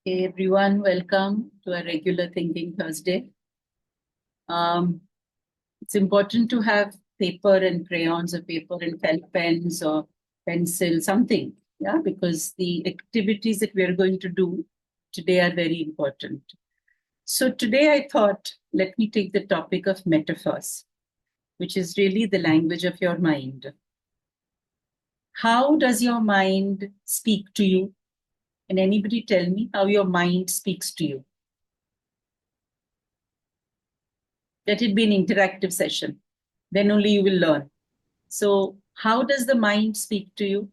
Hey everyone, welcome to a regular Thinking Thursday. Um, it's important to have paper and crayons or paper and felt pens or pencil, something, yeah, because the activities that we are going to do today are very important. So today I thought, let me take the topic of metaphors, which is really the language of your mind. How does your mind speak to you? Can anybody tell me how your mind speaks to you? Let it be an interactive session. Then only you will learn. So, how does the mind speak to you?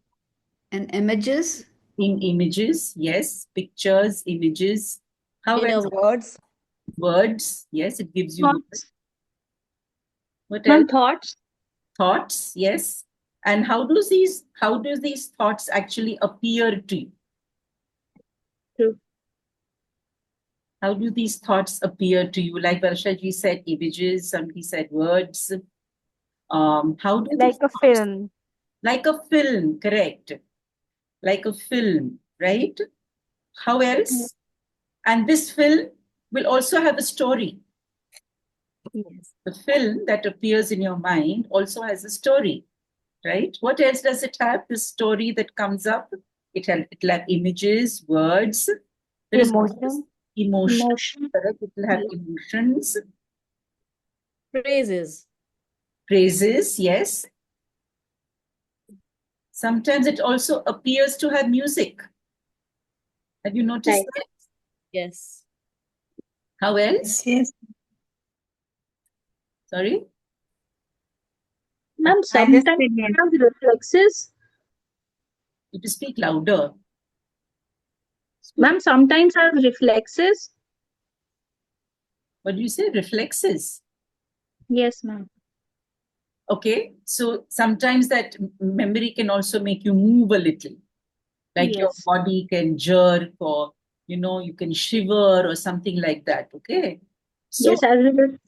And images? In images, yes. Pictures, images. How In else? words, Words, yes. It gives you words. Thoughts. What else? Ma'am, thoughts. Thoughts, yes. And how do these thoughts actually appear to you? True. How do these thoughts appear to you? Like Varshaji said, images. Somebody said words. How do these Like a thoughts? film. Like a film, correct? Like a film, right? How else? And this film will also have a story. Yes. The film that appears in your mind also has a story, right? What else does it have? The story that comes up. It'll have images, words. There is Emotion. emotion, Emotion. correct? It will have Yes. emotions, phrases. phrases, yes. Sometimes it also appears to have music. Have you noticed Right. that? Yes. How else? Yes. Sorry? Ma'am, I just sometimes said yes. it has reflexes. You to speak louder. Speak. Ma'am, sometimes has reflexes. What do you say? Reflexes. Yes, ma'am. Okay, so sometimes that memory can also make you move a little, like your Yes. body can jerk, or you can shiver or something like that. Okay, so Yes, as well as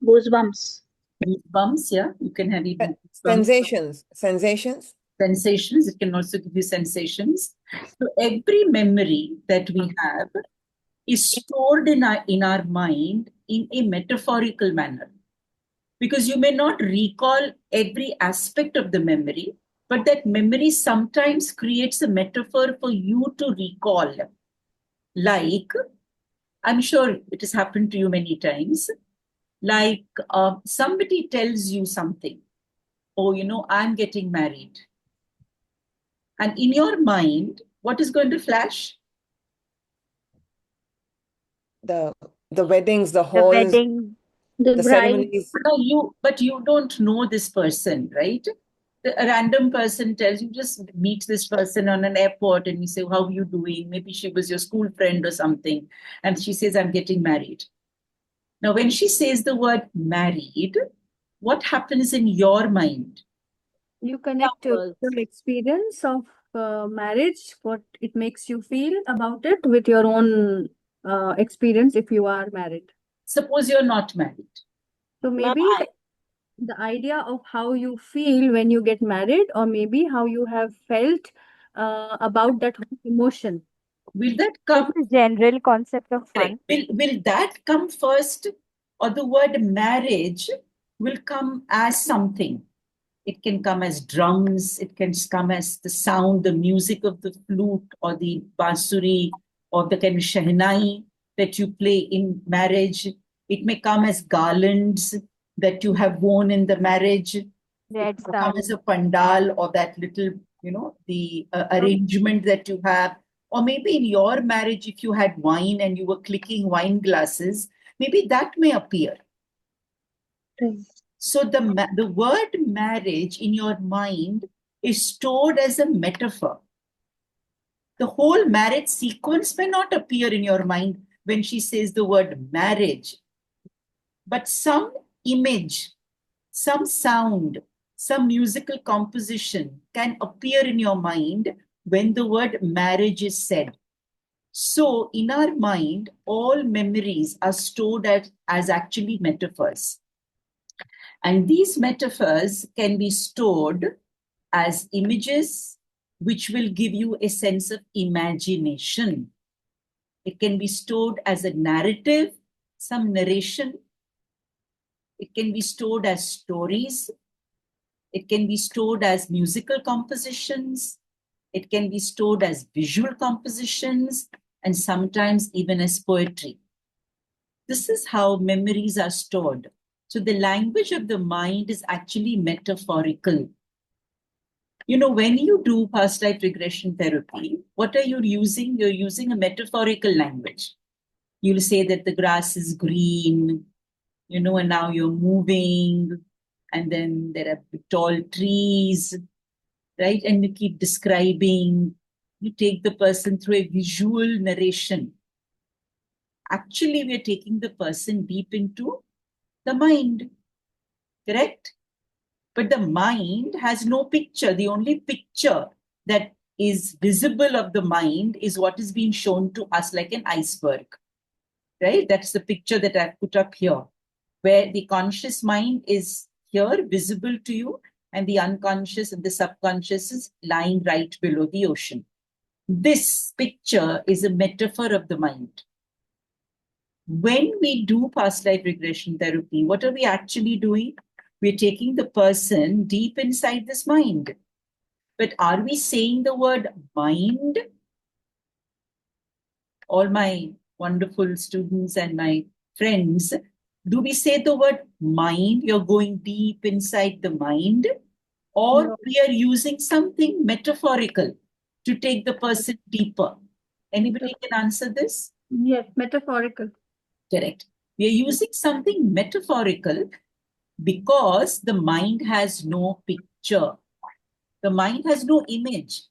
goosebumps. goosebumps, yeah, you can have Se- even goosebumps. Sensations. Sensations, it can also give you sensations. So every memory that we have is stored in our mind in a metaphorical manner, because you may not recall every aspect of the memory, but that memory sometimes creates a metaphor for you to recall. Like, I'm sure it has happened to you many times, like somebody tells you something, oh, I'm getting married. And in your mind, what is going to flash? The the weddings, the The halls, wedding. The the bride. ceremonies. But you don't know this person, right? A random person tells you, just meet this person on an airport and you say, how are you doing? Maybe she was your school friend or something. And she says, I'm getting married. Now, when she says the word married, what happens in your mind? You connect Examples. your experience of marriage, what it makes you feel about it with your own experience if you are married. Suppose you're not married. So Ma'am, maybe the idea of how you feel when you get married, or maybe how you have felt about that whole emotion. Will that It's come? a general concept of Correct. fun. Will that come first, or the word marriage will come as something? It can come as drums, it can come as the sound, the music of the flute or the bansuri or the kind of shehnai that you play in marriage. It may come as garlands that you have worn in the marriage. It Red may come as sari. a pandal or that little, the arrangement that you have. Or maybe in your marriage, if you had wine and you were clicking wine glasses, maybe that may appear. Right. So the word marriage in your mind is stored as a metaphor. The whole marriage sequence may not appear in your mind when she says the word marriage, but some image, some sound, some musical composition can appear in your mind when the word marriage is said. So, in our mind, all memories are stored as actually metaphors. And these metaphors can be stored as images, which will give you a sense of imagination. It can be stored as a narrative, some narration. It can be stored as stories. It can be stored as musical compositions. It can be stored as visual compositions, and sometimes even as poetry. This is how memories are stored. So the language of the mind is actually metaphorical. You know, when you do past life regression therapy, what are you using? You're using a metaphorical language. You'll say that the grass is green, you know, and now you're moving, and then there are tall trees, right? And you keep describing, you take the person through a visual narration. Actually, we're taking the person deep into the mind, correct? But the mind has no picture. The only picture that is visible of the mind is what is being shown to us like an iceberg, right? That's the picture that I've put up here, where the conscious mind is here, visible to you, and the unconscious and the subconscious is lying right below the ocean. This picture is a metaphor of the mind. When we do past life regression therapy, what are we actually doing? We're taking the person deep inside this mind. But are we saying the word mind? All my wonderful students and my friends, do we say the word mind? You're going deep inside the mind? Or No. we are using something metaphorical to take the person deeper? Anybody can answer this? Yes, metaphorical. Correct. We are using something metaphorical because the mind has no picture. The mind has no image.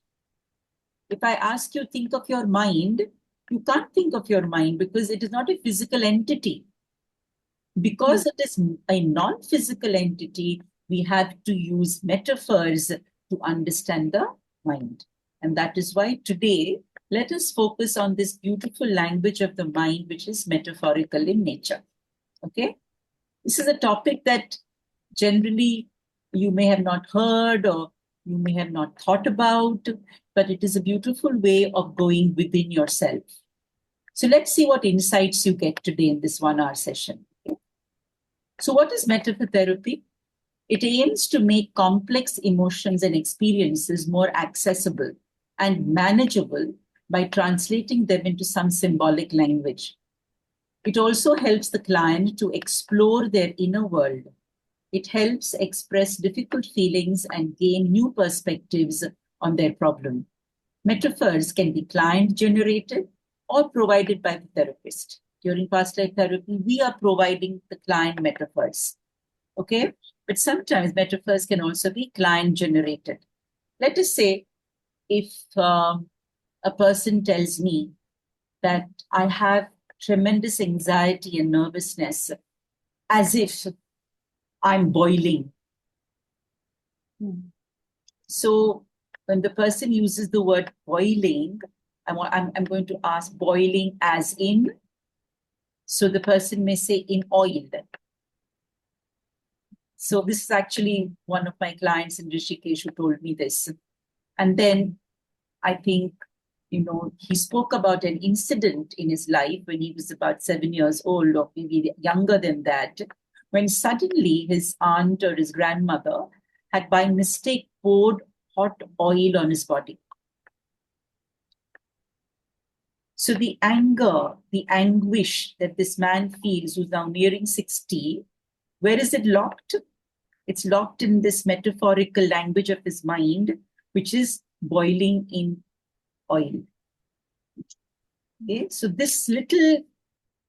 If I ask you, think of your mind, you can't think of your mind because it is not a physical entity. Because it is a non-physical entity, we have to use metaphors to understand the mind. And that is why today, let us focus on this beautiful language of the mind, which is metaphorical in nature. Okay? This is a topic that generally you may have not heard or you may have not thought about, but it is a beautiful way of going within yourself. So let's see what insights you get today in this 1 hour session. So what is metaphor therapy? It aims to make complex emotions and experiences more accessible and manageable by translating them into some symbolic language. It also helps the client to explore their inner world. It helps express difficult feelings and gain new perspectives on their problem. Metaphors can be client-generated or provided by the therapist. During past life therapy, we are providing the client metaphors. Okay? But sometimes metaphors can also be client-generated. Let us say if a person tells me that I have tremendous anxiety and nervousness, as if I'm boiling. So when the person uses the word boiling, I'm going to ask boiling as in, so the person may say in oil. So this is actually one of my clients in Rishikesh who told me this. And then I think, he spoke about an incident in his life when he was about 7 years old or maybe younger than that, when suddenly his aunt or his grandmother had by mistake poured hot oil on his body. So the anger, the anguish that this man feels, who's now nearing 60, where is it locked? It's locked in this metaphorical language of his mind, which is boiling in oil. Okay, so this little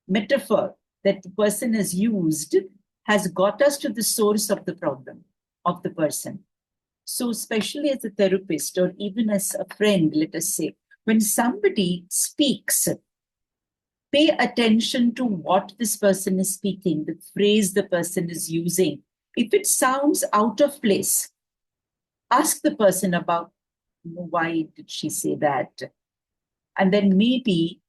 metaphor that the person has used has got us to the source of the problem of the person. So especially as a therapist or even as a friend, let us say, when somebody speaks, pay attention to what this person is speaking, the phrase the person is using. If it sounds out of place, ask the person about why did she say that? And then maybe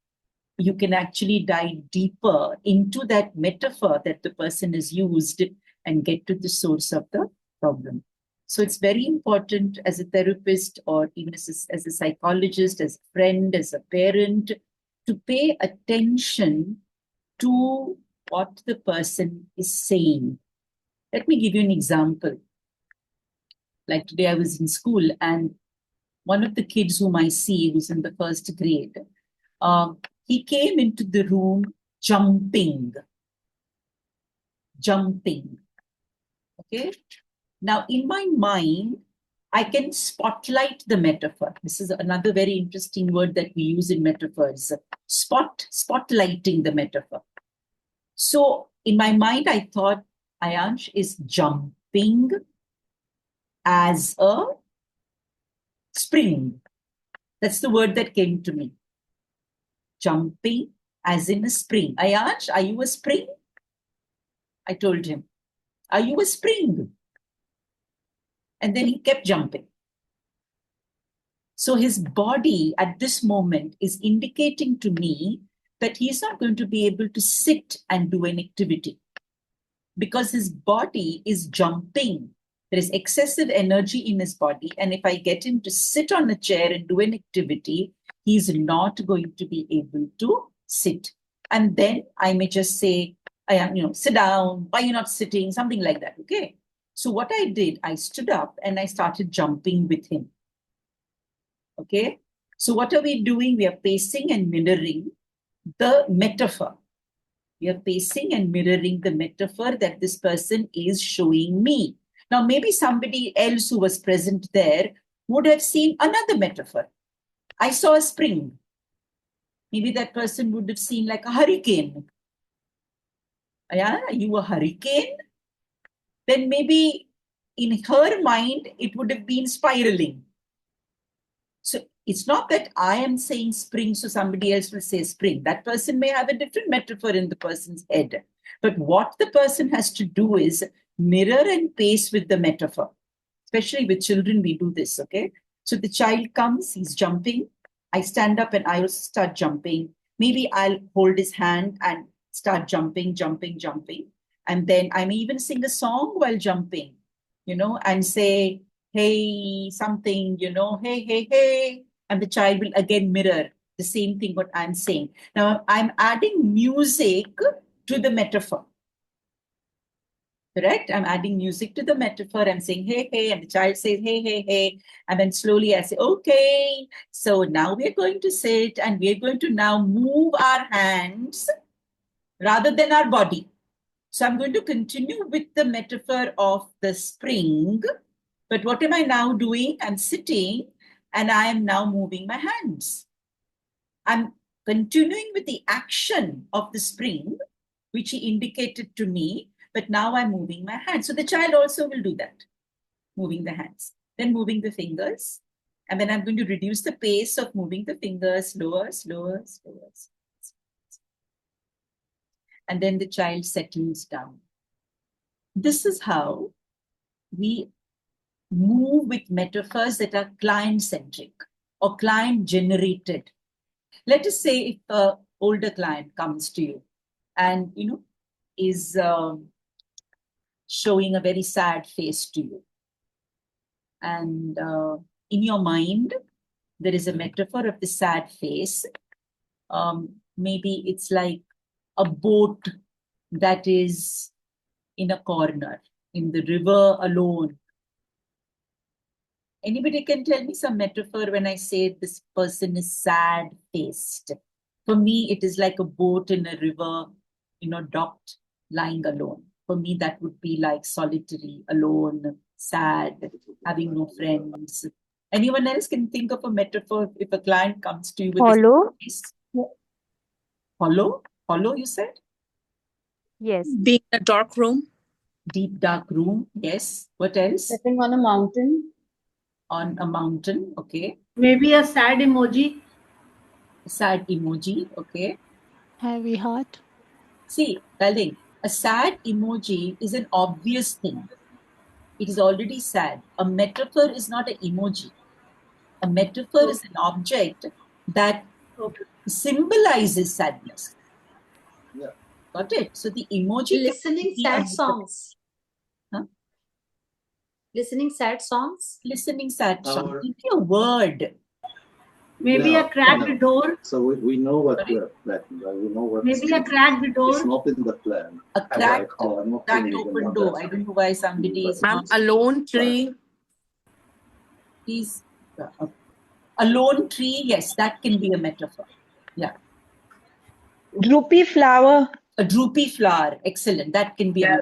you can actually dive deeper into that metaphor that the person has used and get to the source of the problem. So it's very important as a therapist or even as a psychologist, as a friend, as a parent, to pay attention to what the person is saying. Let me give you an example. Like today I was in school and one of the kids whom I see who's in the first grade, he came into the room jumping. Okay. Now in my mind, I can spotlight the metaphor. This is another very interesting word that we use in metaphors. Spotlighting the metaphor. So in my mind, I thought Ayansh is jumping as a spring. That's the word that came to me. Jumping as in a spring. Ayansh, are you a spring? I told him. Are you a spring? And then he kept jumping. So his body at this moment is indicating to me that he's not going to be able to sit and do an activity because his body is jumping. There is excessive energy in his body. And if I get him to sit on a chair and do an activity, he's not going to be able to sit. And then I may just say, sit down. Why are you not sitting? Something like that. Okay. So what I did, I stood up and I started jumping with him. Okay. So what are we doing? We are pacing and mirroring the metaphor. We are pacing and mirroring the metaphor that this person is showing me. Now, maybe somebody else who was present there would have seen another metaphor. I saw a spring. Maybe that person would have seen like a hurricane. Ayana, are you a hurricane? Then maybe in her mind, it would have been spiraling. So it's not that I am saying spring, so somebody else will say spring. That person may have a different metaphor in the person's head. But what the person has to do is mirror and pace with the metaphor. Especially with children, we do this, okay? So the child comes, he's jumping. I stand up and I also start jumping. Maybe I'll hold his hand and start jumping. And then I may even sing a song while jumping, and say, hey, something, hey. And the child will again mirror the same thing what I'm saying. Now, I'm adding music to the metaphor. Correct? I'm adding music to the metaphor. I'm saying, hey, and the child says, hey. And then slowly I say, okay, so now we're going to sit and we're going to now move our hands rather than our body. So I'm going to continue with the metaphor of the spring. But what am I now doing? I'm sitting and I am now moving my hands. I'm continuing with the action of the spring, which he indicated to me, but now I'm moving my hands. So the child also will do that, moving the hands, then moving the fingers. And then I'm going to reduce the pace of moving the fingers, slower. And then the child settles down. This is how we move with metaphors that are client-centric or client-generated. Let us say if an older client comes to you and, is showing a very sad face to you. And in your mind, there is a metaphor of the sad face. Maybe it's like a boat that is in a corner, in the river alone. Anybody can tell me some metaphor when I say this person is sad-faced? For me, it is like a boat in a river, docked, lying alone. For me, that would be like solitary, alone, sad, having no friends. Anyone else can think of a metaphor if a client comes to you with Hollow? a face? Hollow? Hollow, you said? Yes. Being in a dark room. Deep, dark room. Yes. What else? Sitting on a mountain. On a mountain. Okay. Maybe a sad emoji. Sad emoji. Okay. Heavy heart. See, darling, a sad emoji is an obvious thing. It is already sad. A metaphor is not an emoji. A metaphor is an object that symbolizes sadness. Yeah. Got it? So the emoji. Listening sad songs. Huh? Listening sad songs. Listening sad songs. Give me a word. Maybe Yeah, a cracked yeah. door. So we know what Sorry? we're planning. We know what Maybe a cracked door. it's not in the plan. A cracked, I'm not cracked even open on door. that. I don't know why somebody is Ma'am, not. a lone tree. Please, a lone tree. Yes, that can be a metaphor. Yeah. Droopy flower. A droopy flower. Excellent. That can be a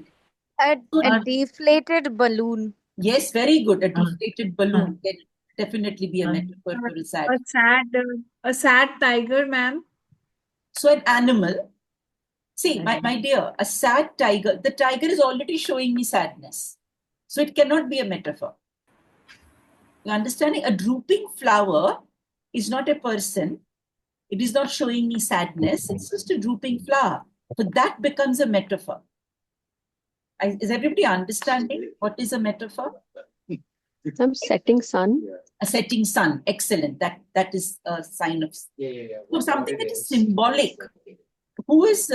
metaphor. A deflated balloon. Yes, very good. A deflated balloon can definitely be a metaphor for a sad. A sad tiger, ma'am. So an animal. See, my dear, a sad tiger. The tiger is already showing me sadness. So it cannot be a metaphor. You're understanding? A drooping flower is not a person. It is not showing me sadness. It's just a drooping flower. So that becomes a metaphor. Is everybody understanding what is a metaphor? Some setting sun. A setting sun. Excellent. That is a sign of. So something that is symbolic. Who's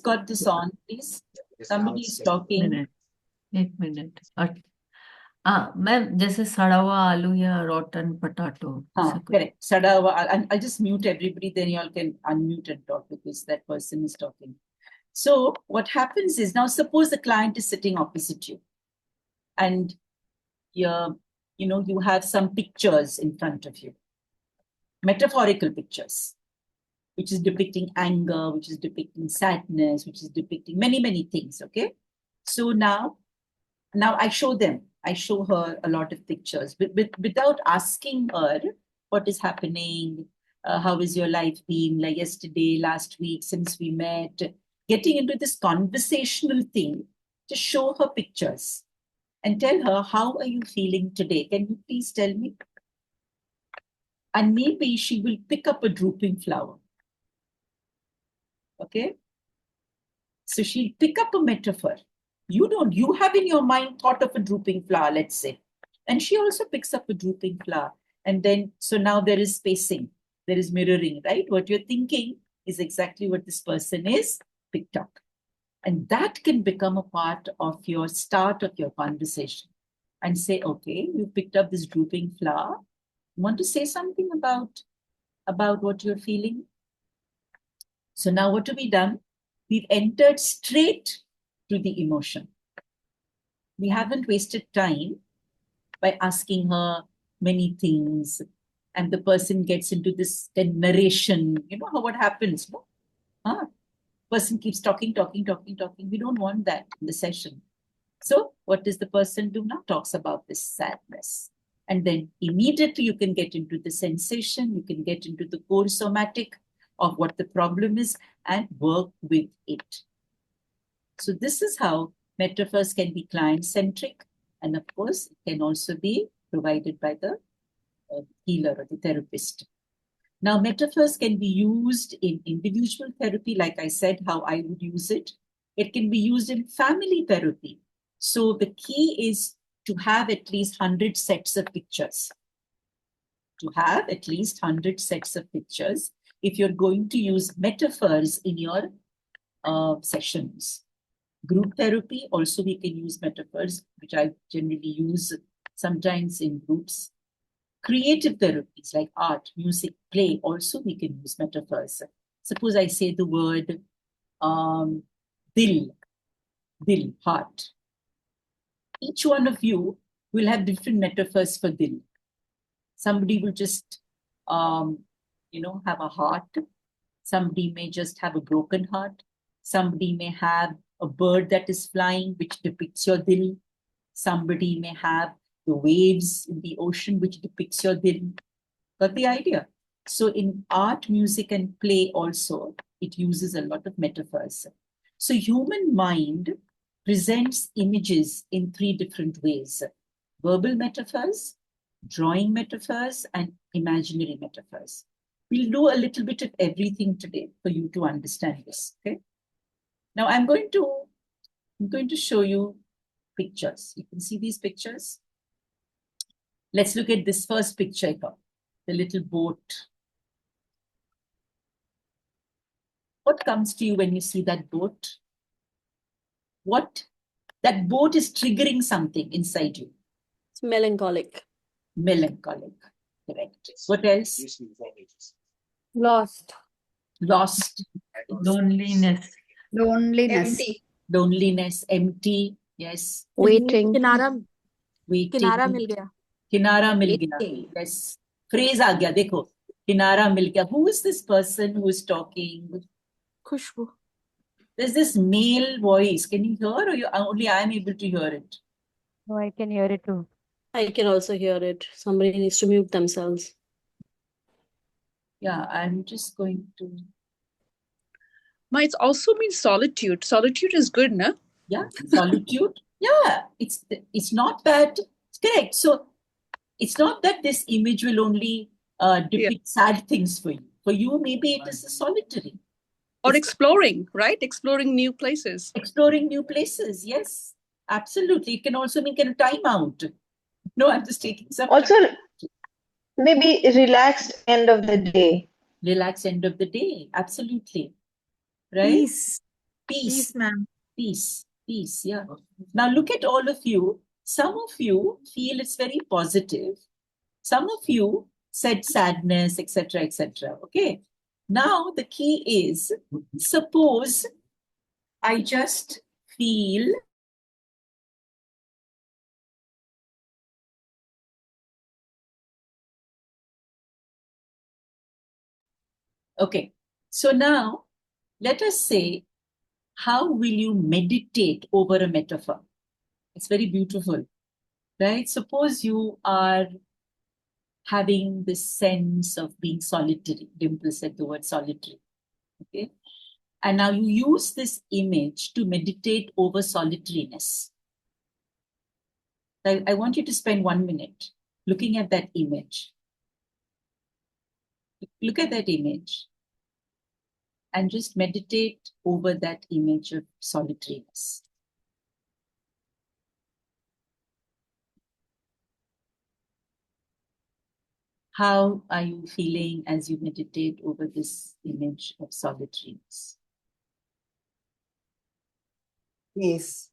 got this on, please? Somebody is talking. एक minute ma'am जैसे सड़ा हुआ आलू या rotten potato. Correct. Sadawa. I'll just mute everybody, then you all can unmute and talk because that person is talking. So what happens is, now suppose the client is sitting opposite you and you have some pictures in front of you, metaphorical pictures, which is depicting anger, which is depicting sadness, which is depicting many, many things, okay? So now I show her a lot of pictures, but without asking her what is happening, how is your life been, like yesterday, last week, since we met, getting into this conversational thing, to show her pictures and tell her, how are you feeling today? Can you please tell me? And maybe she will pick up a drooping flower. Okay? So she'll pick up a metaphor. You have in your mind thought of a drooping flower, let's say. And she also picks up a drooping flower. And then, so now there is spacing, there is mirroring, right? What you're thinking is exactly what this person is picked up. And that can become a part of your start of your conversation. And say, okay, you picked up this drooping flower. You want to say something about what you're feeling? So now what have we done? We've entered straight to the emotion. We haven't wasted time by asking her many things, and the person gets into this narration. You know what happens, no? Person keeps talking. We don't want that in the session. So what does the person do now? Talks about this sadness. And then immediately you can get into the sensation, you can get into the core somatic of what the problem is and work with it. So this is how metaphors can be client-centric, and of course, it can also be provided by the healer or the therapist. Now, metaphors can be used in individual therapy, like I said, how I would use it. It can be used in family therapy. So the key is to have at least 100 sets of pictures. To have at least 100 sets of pictures if you're going to use metaphors in your sessions. Group therapy, also we can use metaphors, which I generally use sometimes in groups. Creative therapies like art, music, play, also we can use metaphors. Suppose I say the word dil, heart. Each one of you will have different metaphors for dil. Somebody will just, have a heart. Somebody may just have a broken heart. Somebody may have a bird that is flying, which depicts your dil. Somebody may have the waves in the ocean, which depicts your dil. Got the idea? So in art, music, and play also, it uses a lot of metaphors. So human mind presents images in 3 different ways: verbal metaphors, drawing metaphors, and imaginary metaphors. We'll do a little bit of everything today for you to understand this, okay? Now I'm going to show you pictures. You can see these pictures. Let's look at this first picture here, the little boat. What comes to you when you see that boat? That boat is triggering something inside you. It's melancholic. Melancholic. Correct. What else? Lost. Lost. Loneliness. Loneliness. Loneliness. Empty. Yes. Waiting. Waiting. किनारा मिल गया किनारा मिल गया. Yes. Phrase आ गया. देखो. किनारा मिल गया. Who is this person who is talking? Khushboo There's this male voice. Can you hear, or only I am able to hear it? No, I can hear it too. I can also hear it. Somebody needs to mute themselves. Yeah, I'm just going to. It also means solitude. Solitude is good, no? Yeah, solitude. Yeah, it's not bad. It's correct. So it's not that this image will only depict sad things for you. For you, maybe it is a solitary. Or exploring, right? Exploring new places. Exploring new places. Yes, absolutely. It can also mean a time out. No, I'm just taking some Also, time. maybe relaxed end of the day. Relaxed end of the day. Absolutely. Right? Peace. Peace. Peace, ma'am. Peace. Peace. Yeah. Now look at all of you. Some of you feel it's very positive. Some of you said sadness, etc., etc. Okay. Now the key is, suppose I just feel okay. So now let us say, how will you meditate over a metaphor? It's very beautiful, right? Suppose you are having this sense of being solitary. Dimple said the word solitary. Okay. And now you use this image to meditate over solitariness. I want you to spend 1 minute looking at that image. Look at that image and just meditate over that image of solitariness. How are you feeling as you meditate over this image of solitariness? Peace.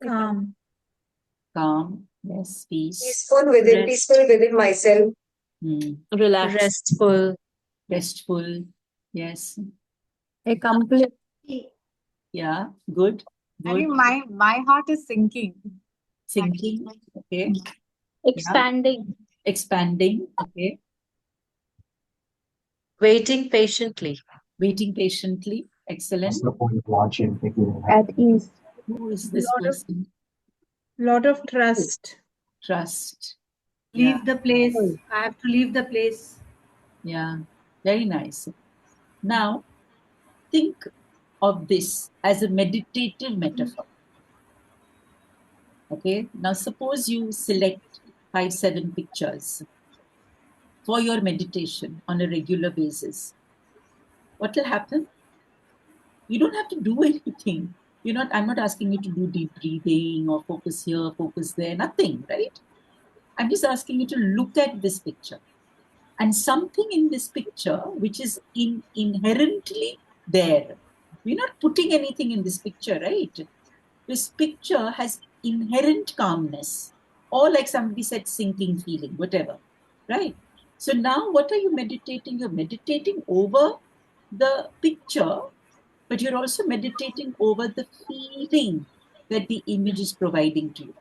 Calm. Calm, yes, peace. Peaceful within myself. Relaxed. Restful. Restful, yes. A complete. Yeah, good. I think Good. my heart is sinking. Sinking, okay. Expanding. Expanding, okay. Waiting patiently. Waiting patiently, excellent. What's the point of watching if you don't have At ease. Who is this person? Lot of trust. Trust. Yeah, Leave the place. I have to leave the place. yeah, very nice. Now, think of this as a meditative metaphor. Okay, now suppose you select 5-7 pictures for your meditation on a regular basis. What will happen? You don't have to do anything. I'm not asking you to do deep breathing or focus here, focus there, nothing, right? I'm just asking you to look at this picture. And something in this picture which is inherently there. We're not putting anything in this picture, right? This picture has inherent calmness, or like somebody said, sinking feeling, whatever, right? So now what are you meditating? You're meditating over the picture, but you're also meditating over the feeling that the image is providing to you.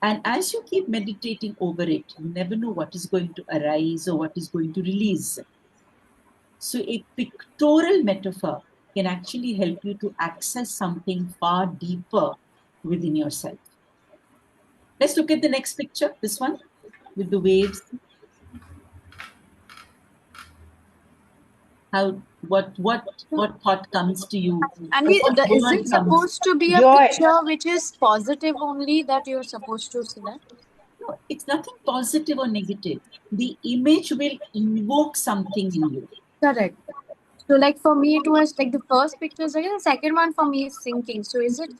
And as you keep meditating over it, you never know what is going to arise or what is going to release. So a pictorial metaphor can actually help you to access something far deeper within yourself. Let's look at the next picture, this one, with the waves. What thought comes to you? And What is word it comes? supposed to be a Joy. picture which is positive only that you're supposed to select? No, it's nothing positive or negative. The image will invoke something in you. Correct. So like for me it was like the first picture is like the second one for me is sinking. So is it,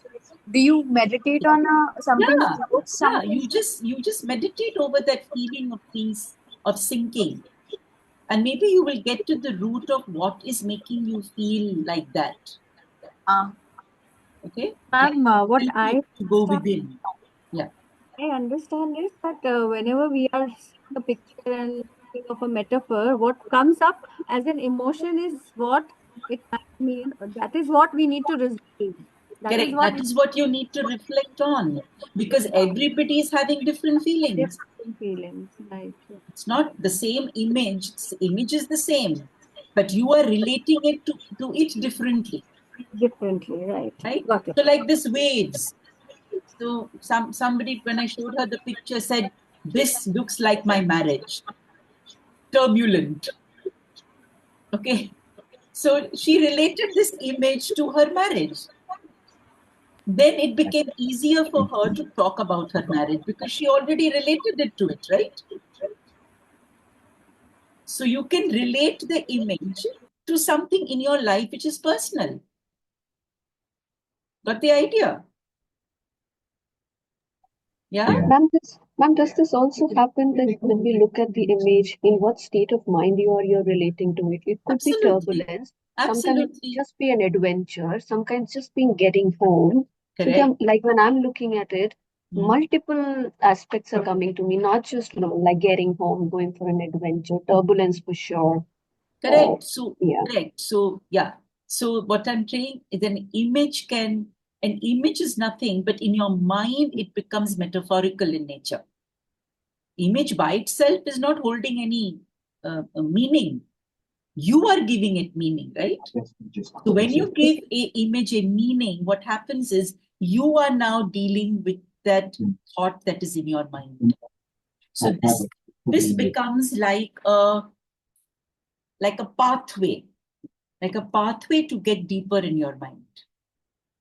do you meditate on something Yeah, about something? you just meditate over that feeling of peace, of sinking. And maybe you will get to the root of what is making you feel like that. Okay? Ma'am, what Help I you to go within. Yeah. I understand it, but whenever we are seeing a picture and thinking of a metaphor, what comes up as an emotion is what it might mean. That is what we need to resolve. That is Correct. what That is what you need to reflect on, because everybody is having different feelings. different feelings, right? It's not the same image. Image is the same, but you are relating it to it differently. Differently, right? Right? Got it. So like this waves. So somebody, when I showed her the picture, said, "This looks like my marriage. Turbulent." Okay. So she related this image to her marriage. Then it became easier for her to talk about her marriage because she already related it to it, right? So you can relate the image to something in your life which is personal. Got the idea? Yeah? Ma'am, does this also happen that when we look at the image, in what state of mind you're relating to it? It could be Absolutely. turbulence. Sometimes it Absolutely. could just be an adventure. Sometimes just being getting home. So Correct. like when I'm looking at it, multiple aspects are coming to me, not just like getting home, going for an adventure, turbulence for sure. Correct. So, yeah. correct. So, yeah. So, what I'm saying is an image is nothing, but in your mind, it becomes metaphorical in nature. Image by itself is not holding any meaning. You are giving it meaning, right? So, when you give an image a meaning, what happens is you are now dealing with that thought that is in your mind. So, this becomes like a pathway. Like a pathway to get deeper in your mind.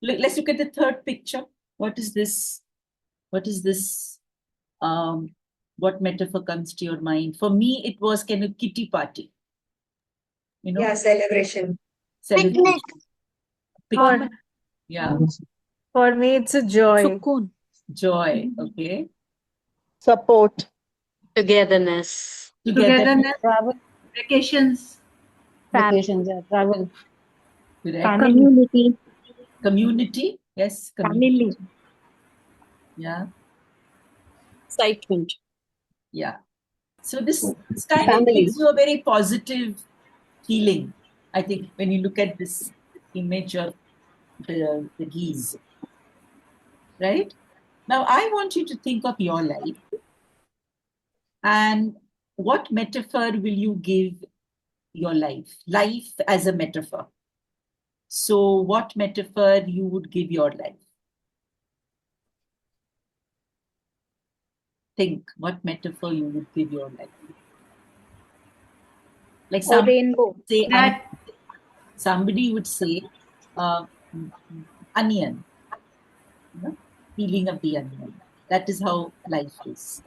Let's look at the third picture. What is this? What is this? What metaphor comes to your mind? For me, it was kind of kitty party. You know? Yeah, celebration. Celebration. For, Yeah. for me, it's a joy. Sukoon. Joy. Okay. Support. Togetherness. Togetherness, Travel. vacations, Vacations, yeah, travel. Correct. Community. Community. Yes. Community. Family. Yeah. Excitement. Yeah. So this kind of Family. gives you a very positive feeling, I think, when you look at this image of the geese. Right? Now, I want you to think of your life and what metaphor will you give your life? Life as a metaphor. So, what metaphor you would give your life? Think what metaphor you would give your life. Like Or rainbow. say, that somebody would say, onion, peeling of the onion. That is how life is.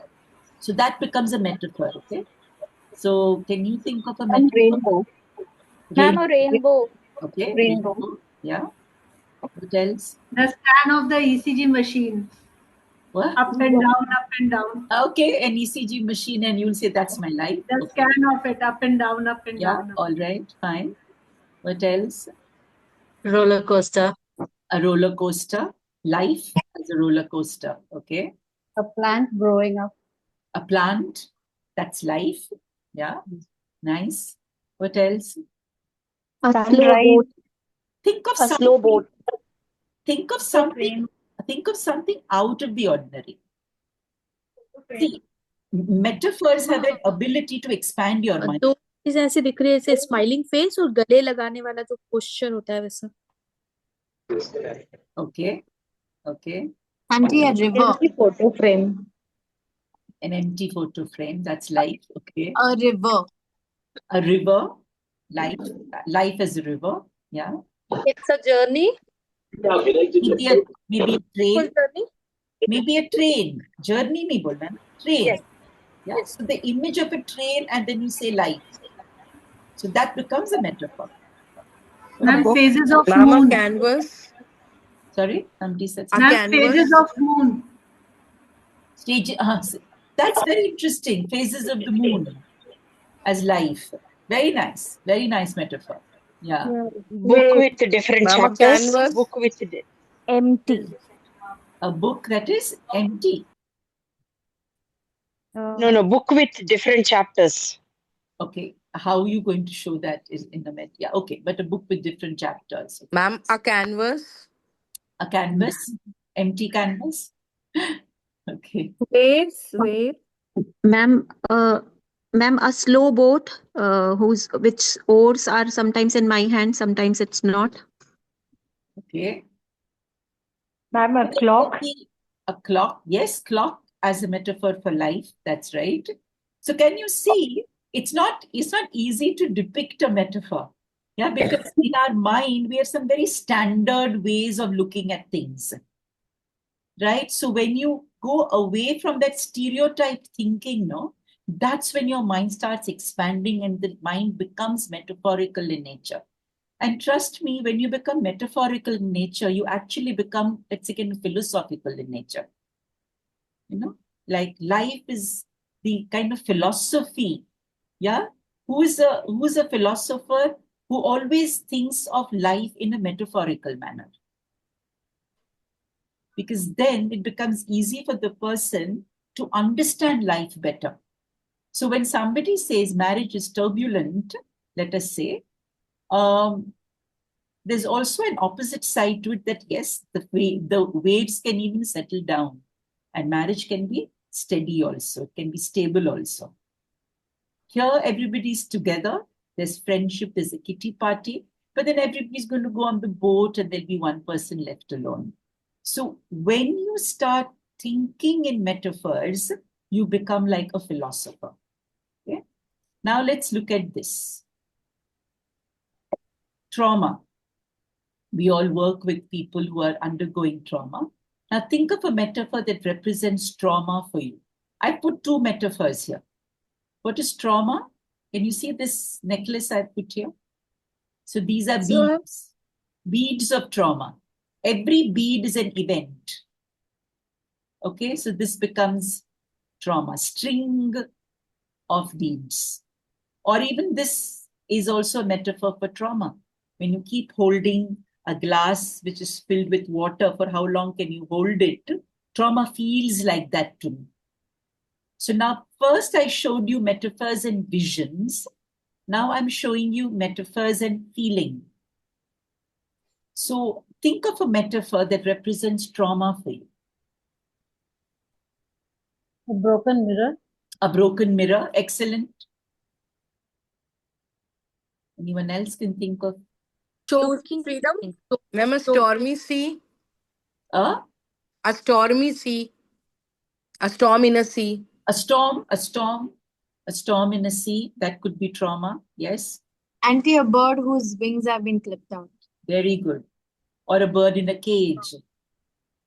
So that becomes a metaphor, okay? So can you think of a metaphor? Rainbow. Ma'am, a rainbow. Okay, Rainbow. Yeah. What else? the scan of the ECG machine. What? Up and down, up and down. Okay, an ECG machine, and you'll say that's my life. The Okay. scan of it, up and down, up and Yeah, down. all right, fine. What else? Roller coaster. A roller coaster. Life as a roller coaster. Okay. A plant growing up. A plant. That's life. Yeah. Nice. What else? A slow boat. Think of A something. slow boat. Think of something. Think of something out of the ordinary. See, metaphors have an ability to expand your mind. दो चीज ऐसे दिख रही है जैसे smiling face और गले लगाने वाला जो पोस्चर होता है वैसा. Okay. Okay. Auntie, a river. Empty photo frame. An empty photo frame. That's life. Okay. A river. A river. Life as a river. Yeah. It's a journey. Maybe a train. Full journey. Maybe a train. Journey nahi bolna na. Train. Yes. Yeah. So the image of a train and then you say life. So that becomes a metaphor. Ma'am, phases of Mama moon. canvas. Sorry, somebody said A Ma'am, canvas. phases of moon. That's very interesting. Phases of the moon as life. Very nice. Very nice metaphor. Yeah. Book with different Mama chapters. canvas. Book with Empty. A book that is empty. No, book with different chapters. Okay, how are you going to show that is in the met? Yeah, okay, but a book with different chapters. Ma'am, a canvas. A canvas, empty canvas. Okay. Waves. Ma'am, a slow boat, which oars are sometimes in my hand, sometimes it's not. Okay. Ma'am, a clock. A clock, yes, clock as a metaphor for life. That's right. So can you see? It's not easy to depict a metaphor. Yeah, because in our mind we have some very standard ways of looking at things. Right? So when you go away from that stereotype thinking, no, that's when your mind starts expanding and the mind becomes metaphorical in nature. And trust me, when you become metaphorical in nature, you actually become, let's say, kind of philosophical in nature. You know, like life is the kind of philosophy. Yeah. Who is a philosopher who always thinks of life in a metaphorical manner? Because then it becomes easy for the person to understand life better. So when somebody says marriage is turbulent, let us say, there's also an opposite side to it that yes, the waves can even settle down and marriage can be steady also, it can be stable also. Here, everybody's together, there's friendship, there's a kitty party, but then everybody's going to go on the boat and there'll be one person left alone. So when you start thinking in metaphors, you become like a philosopher. Okay? Now let's look at this. Trauma. We all work with people who are undergoing trauma. Now think of a metaphor that represents trauma for you. I put two metaphors here. What is trauma? Can you see this necklace I put here? So these are beads. Beads of trauma. Every bead is an event. Okay, so this becomes trauma. String of beads. Or even this is also a metaphor for trauma. When you keep holding a glass which is filled with water, for how long can you hold it? Trauma feels like that to me. So now first I showed you metaphors and visions. Now I'm showing you metaphors and feeling. So think of a metaphor that represents trauma for you. A broken mirror. A broken mirror, excellent. Anyone else can think of? Choking freedom. Ma'am, a stormy sea. A stormy sea. A storm in a sea. A storm in a sea. That could be trauma. Yes. A bird whose wings have been clipped out. Very good. Or a bird in a cage.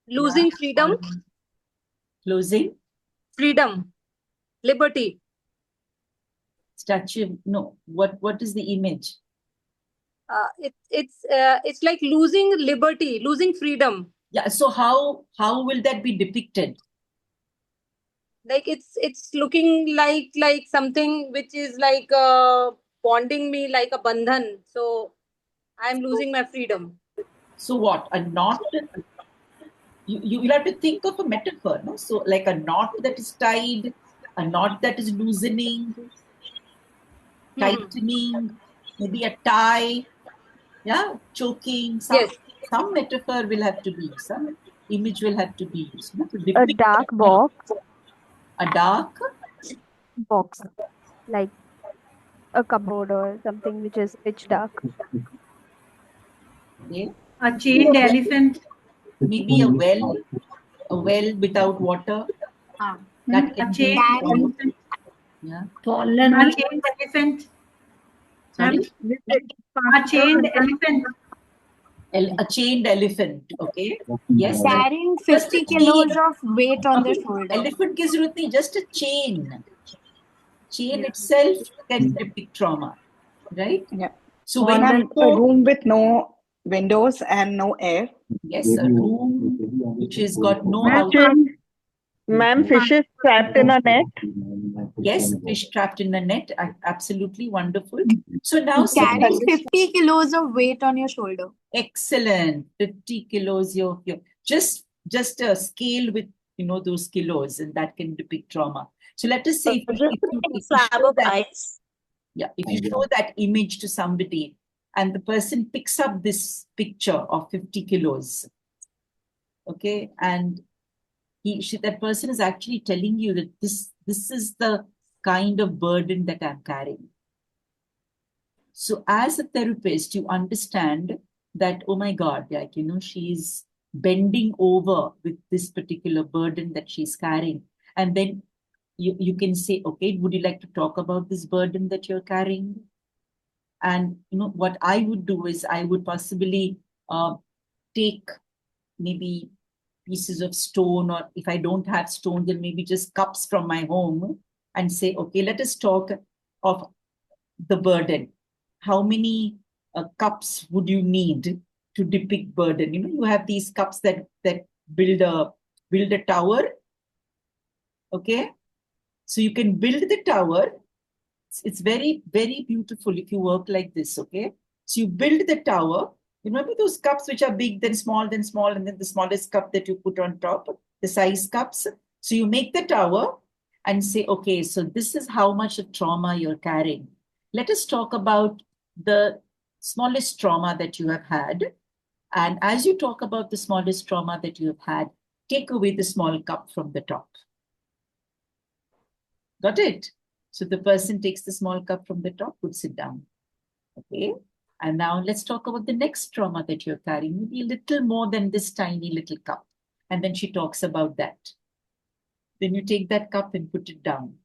Losing freedom. Losing? Freedom. Liberty. Statue. No. What is the image? It's like losing liberty, losing freedom. Yeah. So how will that be depicted? Like it's looking like something which is like bonding me like a bandhan. So I'm losing my freedom. So what? A knot? You have to think of a metaphor, no? So like a knot that is tied, a knot that is loosening, tightening, maybe a tie, yeah, choking. Some metaphor will have to be used, some image will have to be used. No? A dark box. A dark box, like a cupboard or something which is pitch dark. Okay. A chained elephant. Maybe a well without water. That can A chained elephant. Yeah. A chained elephant. Sorry? A chained elephant. A chained elephant, okay? Yes. Carrying 50 kilos of weight on their shoulder. Elephant ki zarurat nahi, just a chain. Chain itself can depict trauma, right? Yeah. So when a room with no windows and no air. Yes, a room which has got no Ma'am, fish is trapped in a net. Yes, fish trapped in a net. Absolutely wonderful. So now Carrying 50 kilos of weight on your shoulder. Excellent. 50 kilos. Just just a scale with, those kilos, and that can depict trauma. So let us say if you flab show of that, eyes. yeah, if you show that image to somebody and the person picks up this picture of 50 kilos, okay, and that person is actually telling you that this is the kind of burden that I'm carrying. So as a therapist, you understand that, oh my God, like, she's bending over with this particular burden that she's carrying. And then you can say, okay, would you like to talk about this burden that you're carrying? And, what I would do is I would possibly take maybe pieces of stone, or if I don't have stone, then maybe just cups from my home, and say, okay, let us talk of the burden. How many cups would you need to depict burden? You have these cups that build a tower. Okay, so you can build the tower. It's very, very beautiful if you work like this. Okay, so you build the tower. Remember those cups which are big, then small, and then the smallest cup that you put on top, the size cups. So you make the tower and say, okay, so this is how much of trauma you're carrying. Let us talk about the smallest trauma that you have had. And as you talk about the smallest trauma that you have had, take away the small cup from the top. Got it? So the person takes the small cup from the top, puts it down. Okay. And now let's talk about the next trauma that you're carrying, maybe a little more than this tiny little cup. And then she talks about that. Then you take that cup and put it down.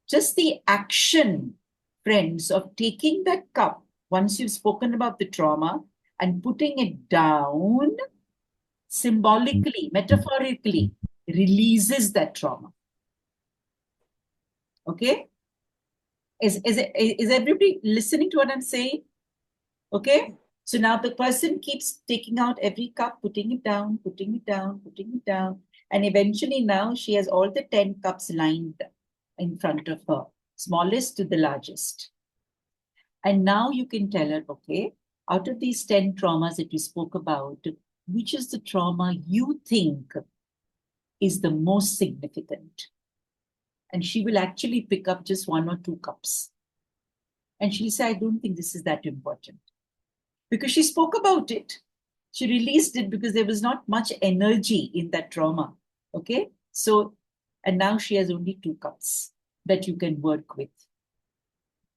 Just the action, friends, of taking that cup, once you've spoken about the trauma, and putting it down, symbolically, metaphorically, releases that trauma. Okay? Is everybody listening to what I'm saying? Okay? So now the person keeps taking out every cup, putting it down, putting it down, putting it down. And eventually now she has all the 10 cups lined in front of her, smallest to the largest. And now you can tell her, okay, out of these 10 traumas that we spoke about, which is the trauma you think is the most significant? And she will actually pick up just 1 or 2 cups. And she'll say, I don't think this is that important. Because she spoke about it. She released it because there was not much energy in that trauma. Okay? So, and now she has only 2 cups that you can work with.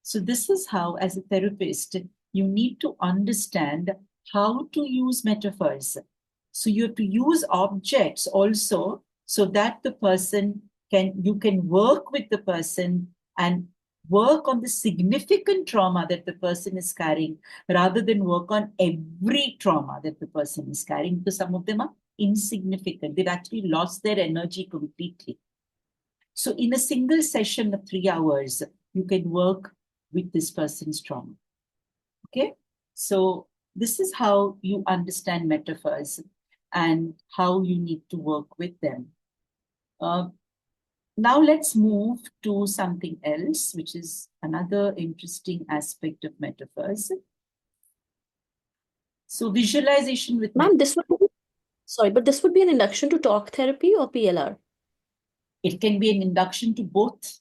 So this is how, as a therapist, you need to understand how to use metaphors. So you have to use objects also, so that you can work with the person and work on the significant trauma that the person is carrying, rather than work on every trauma that the person is carrying, because some of them are insignificant. They've actually lost their energy completely. So in a single session of 3 hours, you can work with this person's trauma. Okay? So this is how you understand metaphors and how you need to work with them. Now let's move to something else, which is another interesting aspect of metaphors. So visualization with Ma'am, this would be an induction to talk therapy or PLR? It can be an induction to both.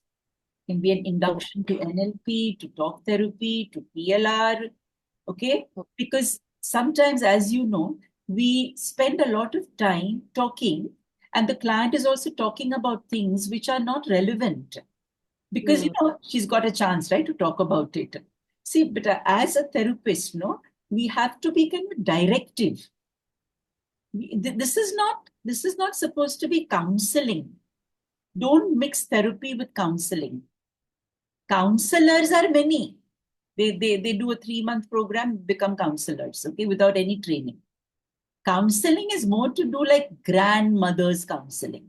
It can be an induction to NLP, to talk therapy, to PLR. Okay? Because sometimes, as you know, we spend a lot of time talking, and the client is also talking about things which are not relevant. Because, she's got a chance, right, to talk about it. See, but as a therapist, we have to be kind of directive. This is not supposed to be counseling. Don't mix therapy with counseling. Counselors are many. They do a 3-month program, become counselors, okay, without any training. Counseling is more to do like grandmother's counseling.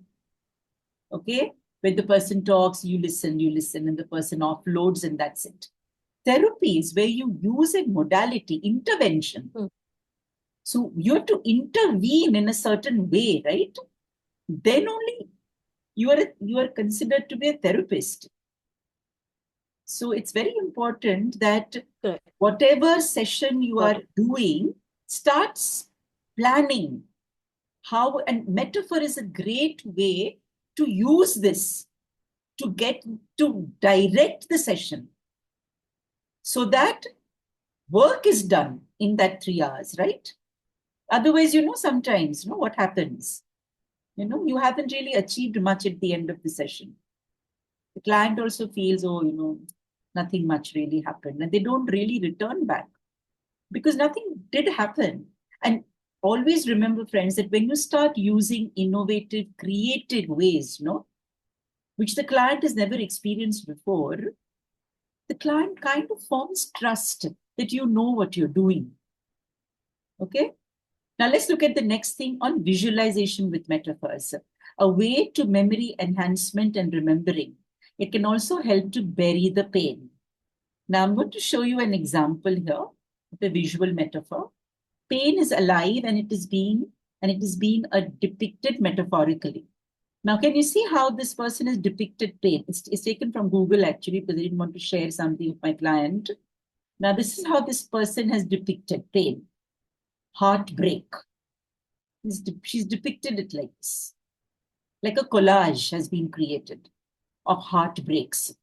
Okay? When the person talks, you listen, and the person offloads, and that's it. Therapy is where you use a modality, intervention. So you have to intervene in a certain way, right? Then only you are considered to be a therapist. So it's very important that whatever session you are doing, starts planning. how, and metaphor is a great way to use this to direct the session so that work is done in that 3 hours, right? Otherwise, sometimes, what happens? You haven't really achieved much at the end of the session. The client also feels, oh, nothing much really happened. And they don't really return back because nothing did happen. And always remember, friends, that when you start using innovative, creative ways, which the client has never experienced before, the client kind of forms trust that you know what you're doing. Okay? Now let's look at the next thing on visualization with metaphors, a way to memory enhancement and remembering. It can also help to bury the pain. Now I'm going to show you an example here of a visual metaphor. Pain is alive and it is being depicted metaphorically. Now, can you see how this person has depicted pain? It's taken from Google actually, because I didn't want to share something with my client. Now, this is how this person has depicted pain. Heartbreak. She's depicted it like this. Like a collage has been created of heartbreaks.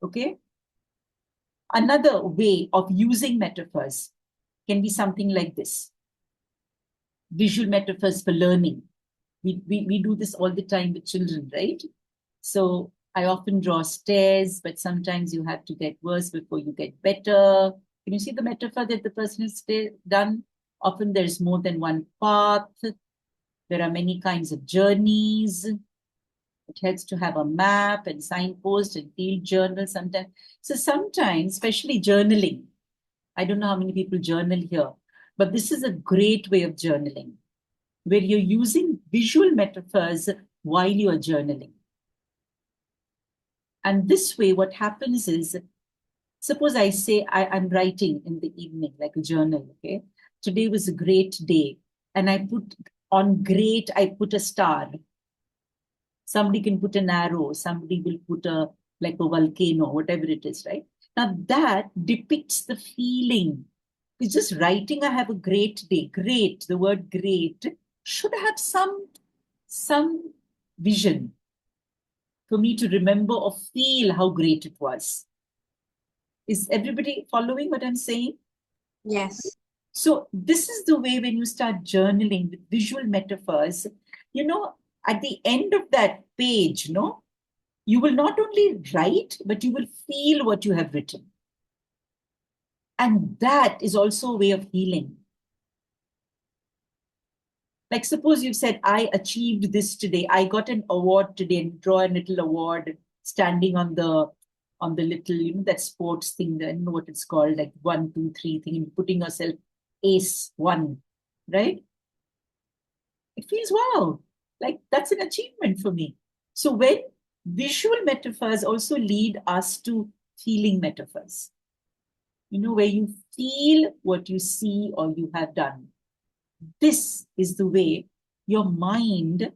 Okay? Another way of using metaphors can be something like this. Visual metaphors for learning. We do this all the time with children, right? So I often draw stairs, but sometimes you have to get worse before you get better. Can you see the metaphor that the person has done? Often there's more than one path. There are many kinds of journeys. It helps to have a map and signpost and field journal sometimes. So sometimes, especially journaling, I don't know how many people journal here, but this is a great way of journaling, where you're using visual metaphors while you're journaling. And this way, what happens is, suppose I say I'm writing in the evening, like a journal, okay? Today was a great day. And I put on great, I put a star. Somebody can put an arrow. Somebody will put like a volcano, whatever it is, right? Now that depicts the feeling. It's just writing, I have a great day. Great, the word great should have some vision for me to remember or feel how great it was. Is everybody following what I'm saying? Yes. So this is the way when you start journaling with visual metaphors, at the end of that page, you will not only write, but you will feel what you have written. And that is also a way of healing. Like suppose you said, I achieved this today. I got an award today, and draw a little award standing on the little, that sports thing, I don't know what it's called, like 1, 2, 3 thing, and putting yourself ace 1, right? It feels wow, like that's an achievement for me. So when visual metaphors also lead us to feeling metaphors, where you feel what you see or you have done. This is the way your mind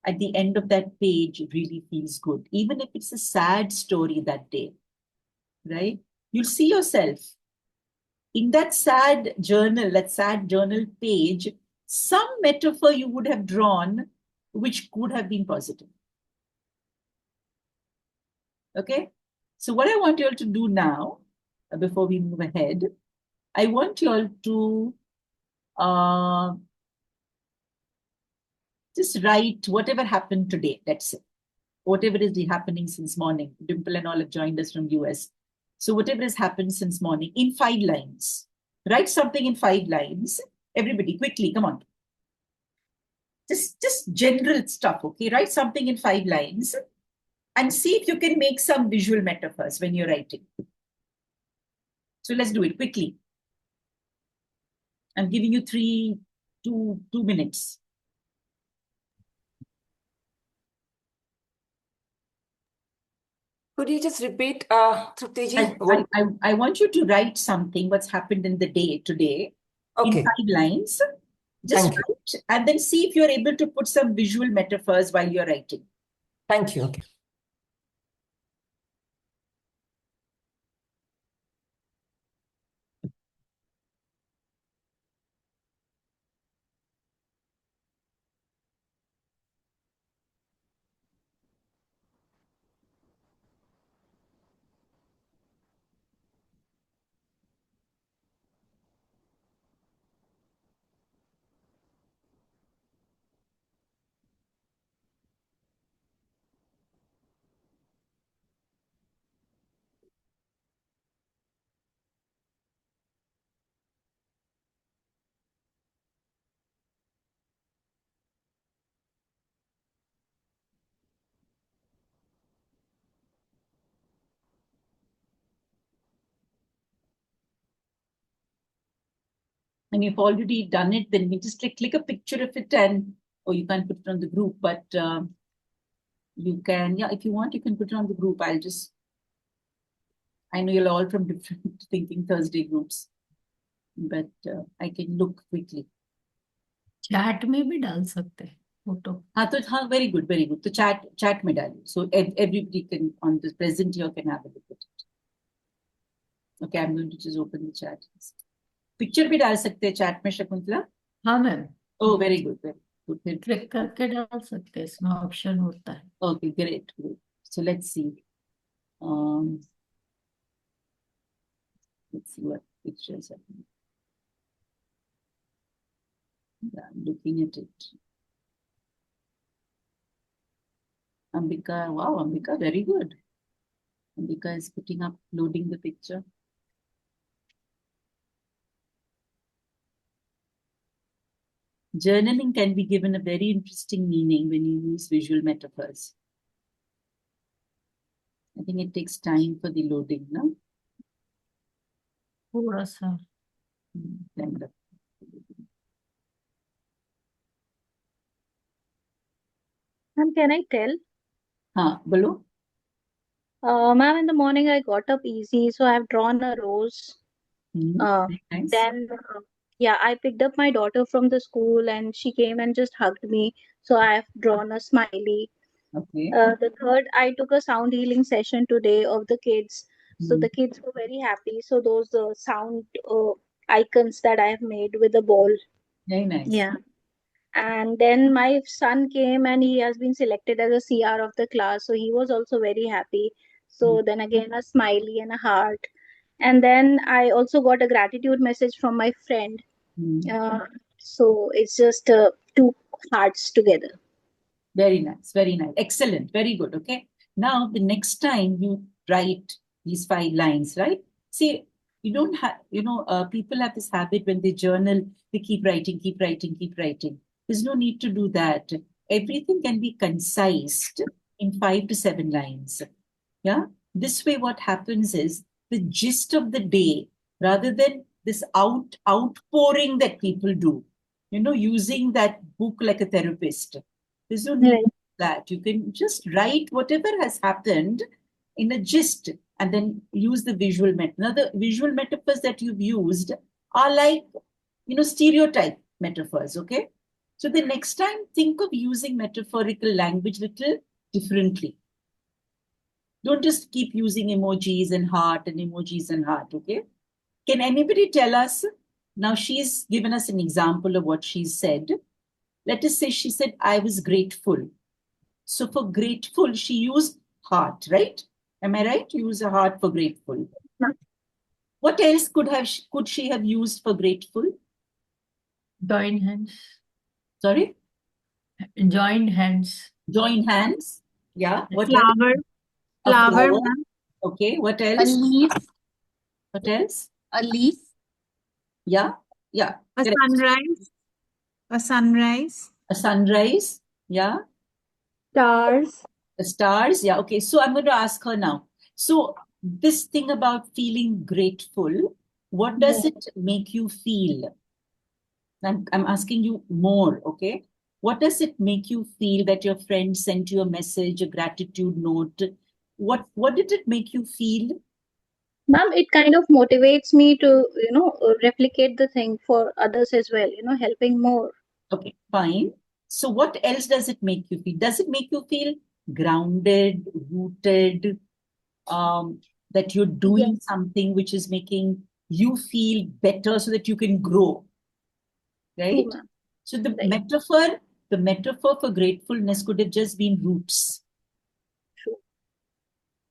at the end of that page really feels good, even if it's a sad story that day, right? You'll see yourself in that sad journal page, some metaphor you would have drawn, which could have been positive. Okay? So what I want you all to do now, before we move ahead, I want you all to just write whatever happened today, that's it. Whatever is happening since morning. Dimple and all have joined us from US. So whatever has happened since morning in 5 lines. Write something in 5 lines. Everybody, quickly, come on. Just general stuff, okay? Write something in 5 lines and see if you can make some visual metaphors when you're writing. So let's do it quickly. I'm giving you 2 minutes. Could you just repeat, Trupti ji? I want you to write something, what's happened in the day today, in 5 lines. Just write and then see if you're able to put some visual metaphors while you're writing. Thank you. Okay. and you've already done it, then we just click a picture of it and, or you can't put it on the group, but you can, yeah, if you want, you can put it on the group. I know you're all from different Thinking Thursday groups, but I can look quickly. Chat में भी डाल सकते हैं photo. हाँ तो हाँ, very good, very good. तो chat में डालिए. So everybody can on the present here can have a look at it. Okay, I'm going to just open the chat. Picture भी डाल सकते हैं chat में शकुंतला? हाँ ma'am. Oh, very good, very good. फिर क्लिक करके डाल सकते हैं, इसमें ऑप्शन होता है. Okay, great, great. So let's see. Let's see what pictures are. Yeah, I'm looking at it. Ambika, wow, Ambika, very good. Ambika is loading the picture. Journaling can be given a very interesting meaning when you use visual metaphors. I think it takes time for the loading, no? थोड़ा सा. Ma'am, can I tell? हाँ, बोलो. Ma'am, in the morning I got up easy, so I've drawn a rose. Nice. Then, yeah, I picked up my daughter from the school and she came and just hugged me. So I've drawn a smiley. Okay. The third, I took a sound healing session today of the kids. So the kids were very happy. So those sound icons that I have made with a ball. Very nice. Yeah. And then my son came and he has been selected as a CR of the class. So he was also very happy. So then again, a smiley and a heart. And then I also got a gratitude message from my friend. So it's just two hearts together. Very nice, very nice. Excellent, very good. Okay. Now, the next time you write these 5 lines, right? See, you don't have, people have this habit when they journal, they keep writing, keep writing, keep writing. There's no need to do that. Everything can be concised in 5 to 7 lines. Yeah. This way, what happens is the gist of the day, rather than this outpouring that people do, using that book like a therapist. There's no need for that. You can just write whatever has happened in a gist and then use the visual metaphor. Now, the visual metaphors that you've used are like, stereotype metaphors, okay? So the next time, think of using metaphorical language a little differently. Don't just keep using emojis and heart and emojis and heart, okay? Can anybody tell us? Now, she's given us an example of what she said. Let us say she said, I was grateful. So for grateful, she used heart, right? Am I right? Use a heart for grateful. What else could she have used for grateful? Join hands. Sorry? Join hands. Join hands. Yeah. What Flower. else? Flower. Okay. What else? A leaf. What else? A leaf. Yeah. Yeah. A Correct. sunrise. A sunrise. A sunrise. Yeah. Stars. The stars. Yeah. Okay. So I'm going to ask her now. So this thing about feeling grateful, what does it make you feel? I'm asking you more. Okay. What does it make you feel that your friend sent you a message, a gratitude note? What did it make you feel? Ma'am, it kind of motivates me to, replicate the thing for others as well, helping more. Okay, fine. So what else does it make you feel? Does it make you feel grounded, rooted, that you're doing something which is making you feel better so that you can grow? Right? True, ma'am. So the metaphor for gratefulness could have just been roots. True.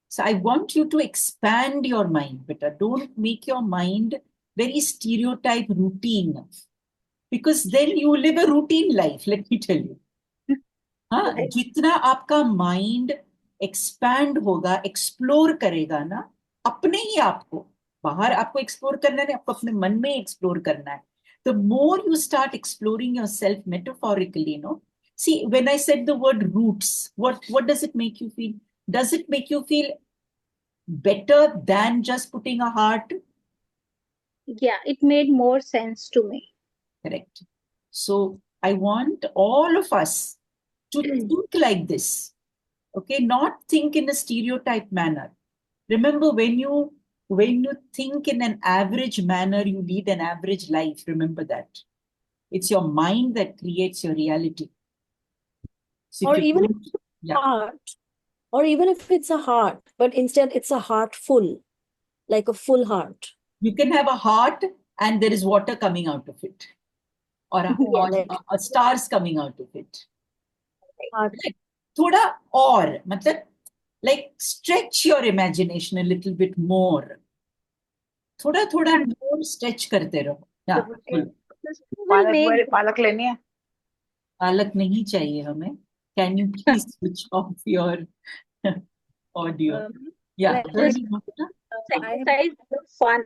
So I want you to expand your mind better. Don't make your mind very stereotype routine, because then you live a routine life, let me tell you. हाँ, जितना आपका mind expand होगा, explore करेगा ना अपने ही आपको, बाहर आपको एक्सप्लोर करना है, आपको अपने मन में एक्सप्लोर करना है. The more you start exploring yourself metaphorically, see, when I said the word roots, what does it make you feel? Does it make you feel better than just putting a heart? Yeah, it made more sense to me. Correct. So I want all of us to think like this. Okay, not think in a stereotype manner. Remember, when you think in an average manner, you lead an average life. Remember that. It's your mind that creates your reality. So Or if you even if don't, it's yeah, a heart, or even if it's a heart, but instead it's a heart full, like a full heart. you can have a heart and there is water coming out of it, or Yeah, like stars coming out of it. heart. Like, thoda or, matlab, like stretch your imagination a little bit more. थोड़ा थोड़ा more stretch करते रहो. Yeah, बोलो. Will make पालक लेनी है. पालक नहीं चाहिए हमें. Can you please switch off your audio? Yeah, like very this good. exercise is fun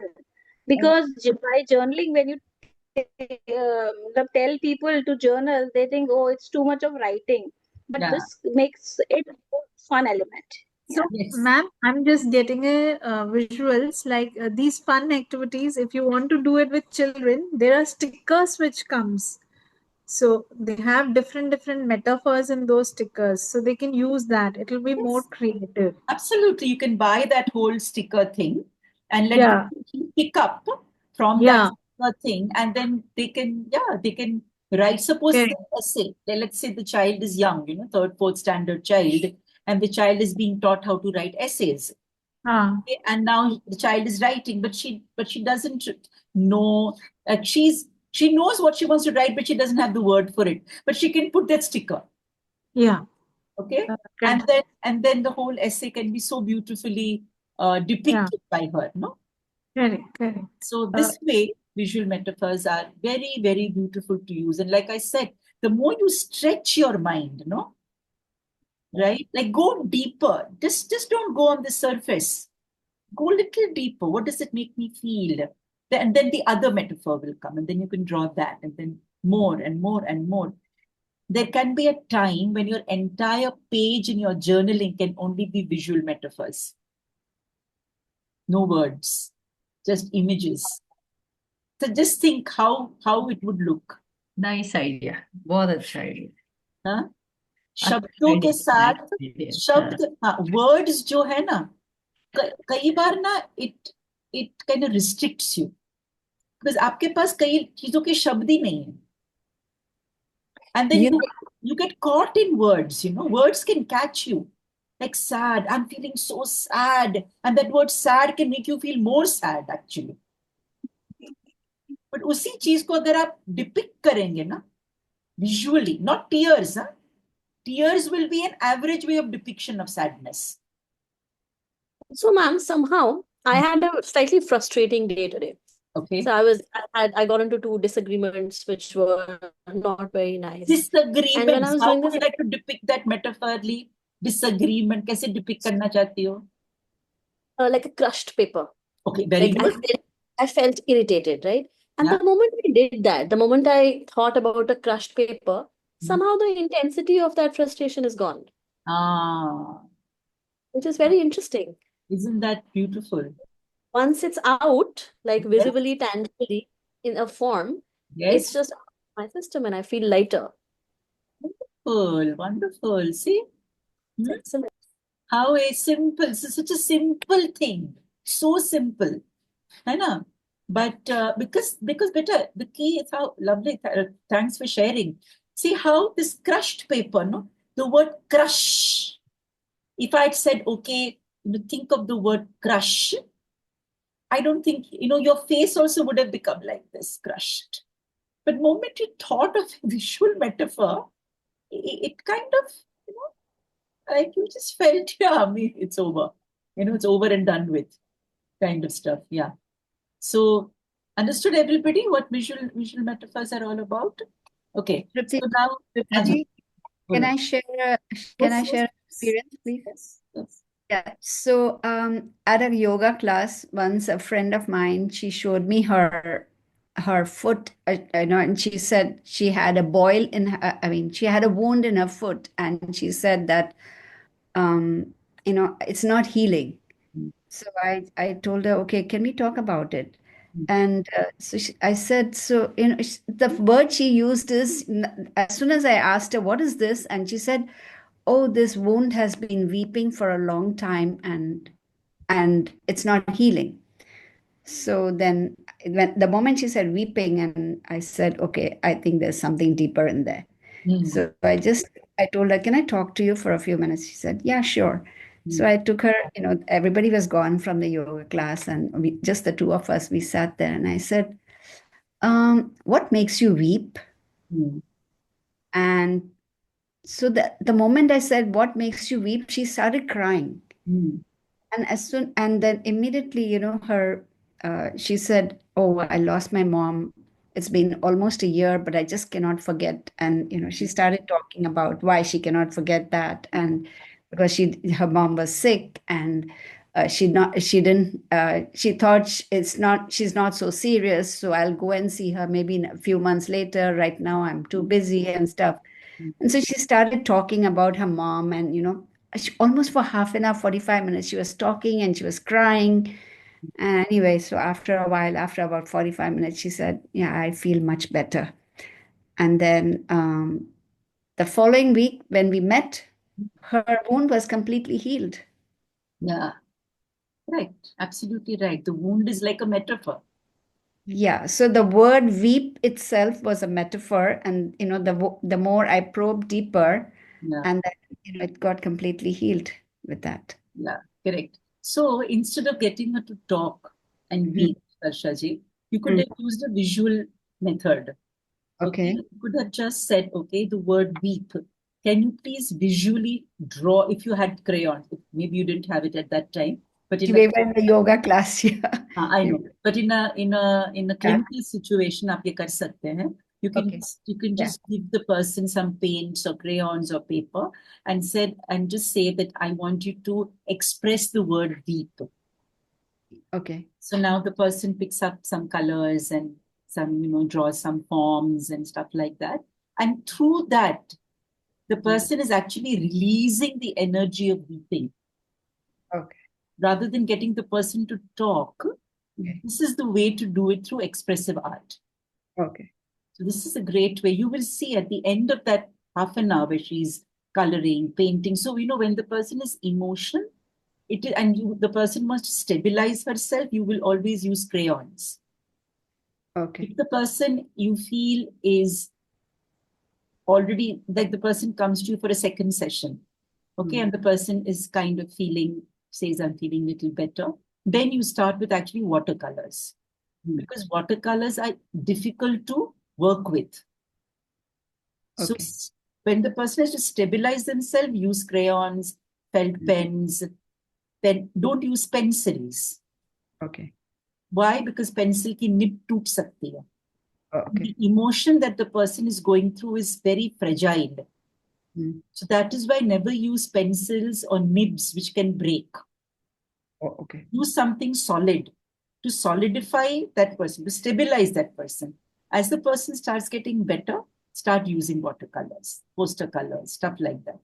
because by journaling, when you tell people to journal, they think, oh, it's too much of writing. But Yeah. this makes it a fun element. So, ma'am, I'm just getting a visuals like these fun activities. If you want to do it with children, there are stickers which comes. So they have different metaphors in those stickers, so they can use that. It will be more creative. Absolutely, you can buy that whole sticker thing and let Yeah. them pick up from Yeah. that sticker thing, and then they can write. Suppose Correct. the essay. Let's say the child is young, third, fourth standard child, and the child is being taught how to write essays. Okay, and now the child is writing, but she doesn't know. She knows what she wants to write, but she doesn't have the word for it. But she can put that sticker. Yeah. Okay, correct. and then the whole essay can be so beautifully depicted by her. No, Correct. so this way, visual metaphors are very, very beautiful to use. And like I said, the more you stretch your mind, right? Like go deeper. Just don't go on the surface. Go a little deeper. What does it make me feel? And then the other metaphor will come, and then you can draw that, and then more and more and more. There can be a time when your entire page in your journaling can only be visual metaphors. No words, just images. So just think how it would look. Nice idea. बहुत अच्छा idea. हाँ? शब्दों के साथ शब्द, हाँ, words जो है ना, कई बार ना it kind of restricts you because आपके पास कई चीजों के शब्द ही नहीं है. And then you get caught in words, words can catch you. Like sad, I'm feeling so sad. And that word sad can make you feel more sad actually. But उसी चीज को अगर आप depict करेंगे ना, visually, not tears, huh? Tears will be an average way of depiction of sadness. So, ma'am, somehow I had a slightly frustrating day today. Okay. So I got into two disagreements which were not very nice. Disagreements. And when I was How doing would this, you like to depict that metaphorically? Disagreement. कैसे depict करना चाहती हो? like a crushed paper. Okay, very Like good. I felt irritated, right? And the moment we did that, the moment I thought about a crushed paper, somehow the intensity of that frustration is gone. Which is very interesting. Isn't that beautiful? Once it's out, like visibly, tangibly, in a form, it's just my system and I feel lighter. Wonderful. See? Excellent. How simple. It's such a simple thing. So simple. I know. But because better, the key is how lovely. Thanks for sharing. See how this crushed paper, no? The word crush. If I'd said, okay, think of the word crush, I don't think, your face also would have become like this, crushed. But moment you thought of a visual metaphor, it kind of, like you just felt, it's over. It's over and done with kind of stuff. Yeah. So understood everybody what visual metaphors are all about? Okay. Trupti, So now, Trupti, can I share Yes. an experience, please? Yes. Yeah. So at a yoga class once, a friend of mine, she showed me her foot, and she said she had a boil in her, she had a wound in her foot, and she said that it's not healing. So I told her, okay, can we talk about it? And so I said, so, the word she used is, as soon as I asked her, what is this? And she said, oh, this wound has been weeping for a long time and it's not healing. So then the moment she said weeping, and I said, okay, I think there's something deeper in there. So I told her, can I talk to you for a few minutes? She said, yeah, sure. So I took her, everybody was gone from the yoga class and just the two of us, we sat there and I said, what makes you weep? And so the moment I said, what makes you weep? She started crying. And then immediately, she said, oh, I lost my mom. It's been almost a year, but I just cannot forget. And, she started talking about why she cannot forget that. And because her mom was sick and she thought she's not so serious. So I'll go and see her maybe in a few months later. Right now I'm too busy and stuff. And so she started talking about her mom and, almost for half an hour, 45 minutes, she was talking and she was crying. And anyway, so after a while, after about 45 minutes, she said, yeah, I feel much better. And then the following week, when we met, her wound was completely healed. Yeah, right. Absolutely right. The wound is like a metaphor. Yeah, so the word weep itself was a metaphor, and the more I probed deeper, and then it got completely healed with that. Yeah, correct. So instead of getting her to talk and weep, Harshaji, you could have used a visual method. Okay, you could have just said, okay, the word weep. Can you please visually draw if you had crayons? Maybe you didn't have it at that time, but We were in the yoga class, yeah. I know, but in a clinical situation, आप ये कर सकते हैं. You can just give the person some paints or crayons or paper and just say that I want you to express the word weep. Okay. So now the person picks up some colors and some, draws some forms and stuff like that. And through that, the person is actually releasing the energy of weeping. Okay. Rather than getting the person to talk, this is the way to do it through expressive art. Okay. So this is a great way. You will see at the end of that half an hour where she's coloring, painting. So, when the person is emotional, the person must stabilize herself, you will always use crayons. Okay. If the person you feel is already, like the person comes to you for a second session, okay, and the person is kind of says, I'm feeling a little better, then you start with actually watercolors. Because watercolors are difficult to work with. So when the person has to stabilize themselves, use crayons, felt pens, then don't use pencils. Okay. Why? Because pencil ki nib toot sakti hai. Okay. The emotion that the person is going through is very fragile. So that is why never use pencils or nibs which can break. Okay. Use something solid to solidify that person, to stabilize that person. As the person starts getting better, start using watercolors, poster colors, stuff like that.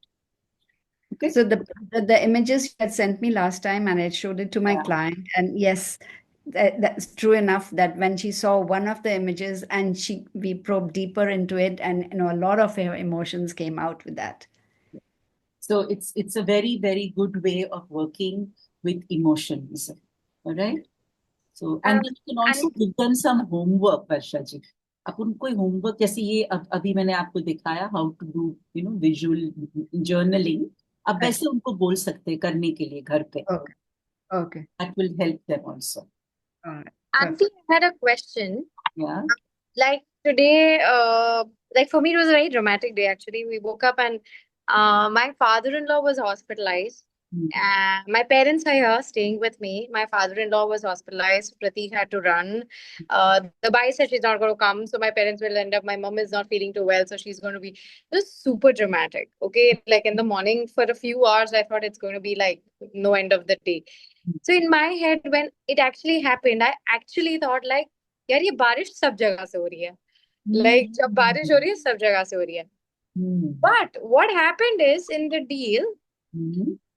Okay. So the images you had sent me last time, and I showed it to my client, and yes, that's true enough that when she saw one of the images and we probed deeper into it, and a lot of her emotions came out with that. So it's a very, very good way of working with emotions. All right. So and then you can also give them some homework, Varsha ji. आप उनको homework जैसे ये अभी मैंने आपको दिखाया how to do visual journaling. आप वैसे उनको बोल सकते हैं करने के लिए घर पे. Okay. That will help them also. Auntie, I had a question. Yeah. Like today, like for me, it was a very dramatic day actually. We woke up and my father-in-law was hospitalized. My parents are here staying with me. My father-in-law was hospitalized. Pratik had to run. The bai said she's not going to come, so my parents will end up. My mom is not feeling too well, so she's going to be. It was super dramatic. Okay, like in the morning for a few hours, I thought it's going to be like no end of the day. So in my head, when it actually happened, I actually thought like, यार ये बारिश सब जगह से हो रही है. Like जब बारिश हो रही है सब जगह से हो रही है. But what happened is in the deal,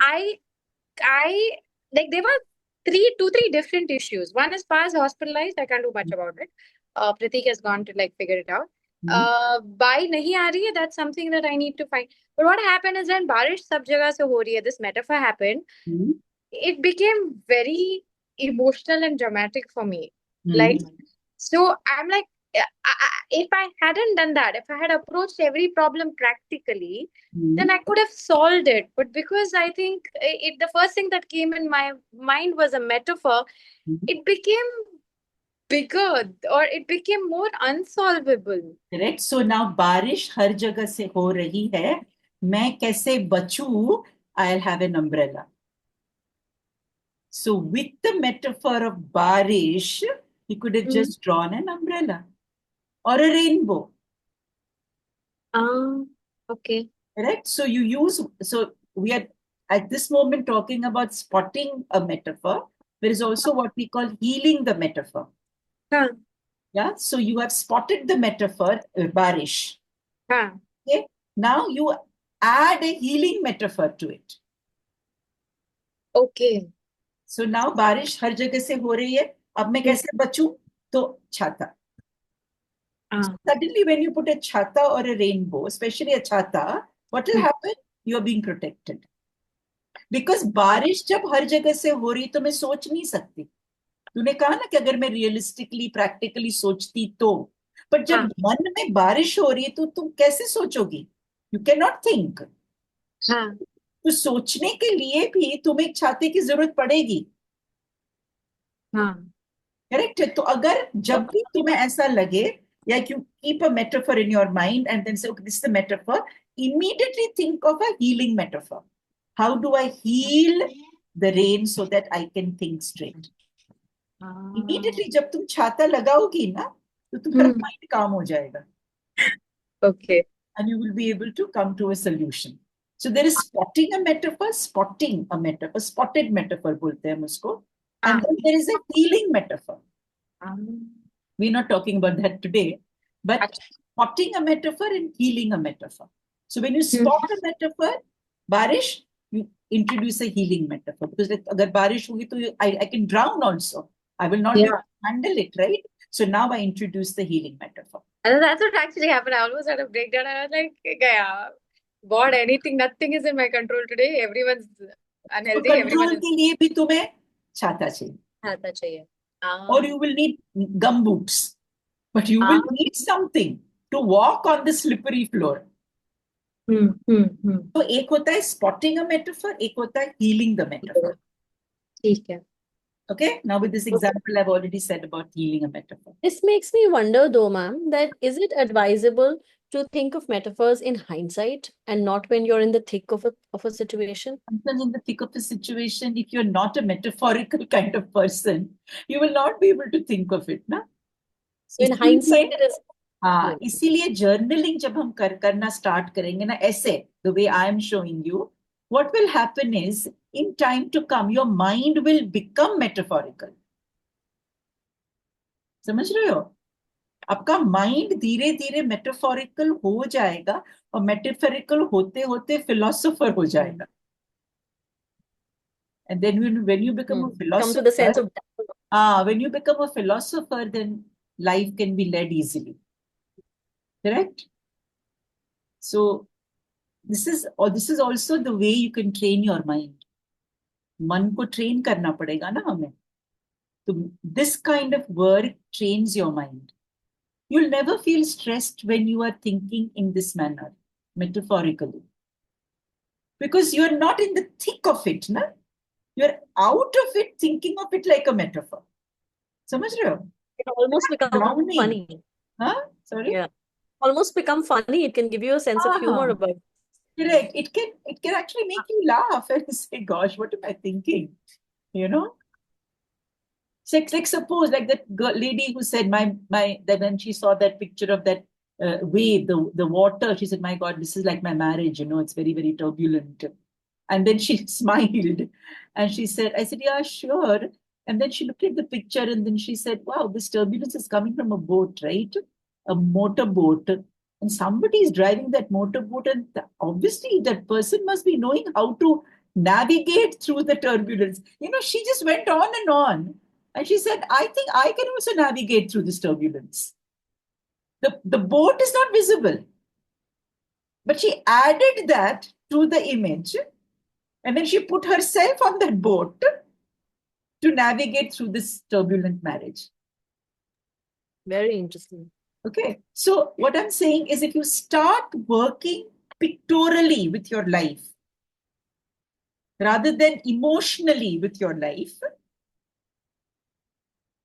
I like three different issues. One is Pa's hospitalized. I can't do much about it. Pratik has gone to like figure it out. Bai nahi aa rahi hai, that's something that I need to find. But what happened is when barish sab jagah se ho rahi hai, this metaphor happened, it became very emotional and dramatic for me. Like, so I'm like, if I hadn't done that, if I had approached every problem practically, then I could have solved it. But because I think the first thing that came in my mind was a metaphor, it became bigger or it became more unsolvable. Correct. So now बारिश हर जगह से हो रही है. मैं कैसे बचूं? I'll have an umbrella. So with the metaphor of barish, he could have just drawn an umbrella or a rainbow. Okay. Correct. So we are at this moment talking about spotting a metaphor. There is also what we call healing the metaphor. Yeah. So you have spotted the metaphor, barish. Okay. Now you add a healing metaphor to it. Okay. So now बारिश हर जगह से हो रही है. अब मैं कैसे बचूं? तो छाता. Suddenly when you put a chhata or a rainbow, especially a chhata, what will happen? You are being protected. Because बारिश जब हर जगह से हो रही तो मैं सोच नहीं सकती. तूने कहा ना कि अगर मैं रियलिस्टिकली प्रैक्टिकली सोचती तो, पर जब मन में बारिश हो रही है तो तुम कैसे सोचोगी? You can not think. तो सोचने के लिए भी तुम्हें एक छाते की जरूरत पड़ेगी. करेक्ट है. तो अगर जब भी तुम्हें ऐसा लगे, या you keep a metaphor in your mind and then say this is the metaphor, immediately think of a healing metaphor. How do I heal the rain so that I can think straight? Immediately जब तुम छाता लगाओगी ना, तो तुम्हारा mind काम हो जाएगा. Okay. And you will be able to come to a solution. So there is spotting a metaphor, spotted metaphor बोलते हैं हम उसको. And then there is a healing metaphor. We're not talking about that today, but spotting a metaphor and healing a metaphor. So when you spot a metaphor, barish, you introduce a healing metaphor. Because अगर बारिश होगी तो I can drown also. I will not be able to handle it, right? So now I introduce the healing metaphor. And that's what actually happened. I almost had a breakdown. I was like, yeah, God, nothing is in my control today. Everyone's unhealthy. तो Everyone control is के लिए भी तुम्हें छाता चाहिए. छाता चाहिए. Or you will need gum boots. But you will need something to walk on the slippery floor. तो एक होता है spotting a metaphor, एक होता है healing the metaphor. ठीक है. Okay, now with this example, I've already said about healing a metaphor. This makes me wonder, though, ma'am, that is it advisable to think of metaphors in hindsight and not when you're in the thick of a situation? Sometimes in the thick of a situation, if you're not a metaphorical kind of person, you will not be able to think of it, na? So in hindsight, it is. हाँ, इसीलिए journaling जब हम करना start करेंगे ना, ऐसे, the way I am showing you, what will happen is, in time to come, your mind will become metaphorical. समझ रहे हो? आपका माइंड धीरे धीरे मेटाफोरिकल हो जाएगा और मेटाफोरिकल होते होते फिलोसोफर हो जाएगा. And then when you become a philosopher, come to the sense of when you become a philosopher, then life can be led easily. Correct? So this is also the way you can train your mind. मन को train करना पड़ेगा ना हमें. So this kind of work trains your mind. You'll never feel stressed when you are thinking in this manner, metaphorically. Because you're not in the thick of it, na? You're out of it, thinking of it like a metaphor. समझ रहे हो? It almost becomes funny. Huh? Sorry? Yeah. Almost become funny. It can give you a sense of humor about it. Correct. It can actually make you laugh and say, gosh, what am I thinking? You know? Like suppose like that lady who said that when she saw that picture of that wave, the water, she said, my God, this is like my marriage, it's very, very turbulent. And then she smiled and she said, I said, yeah, sure. And then she looked at the picture and then she said, wow, this turbulence is coming from a boat, right? A motorboat. And somebody is driving that motorboat, and obviously that person must be knowing how to navigate through the turbulence. She just went on and on. And she said, I think I can also navigate through this turbulence. The boat is not visible. But she added that to the image. And then she put herself on that boat to navigate through this turbulent marriage. Very interesting. Okay. So what I'm saying is if you start working pictorially with your life, rather than emotionally with your life,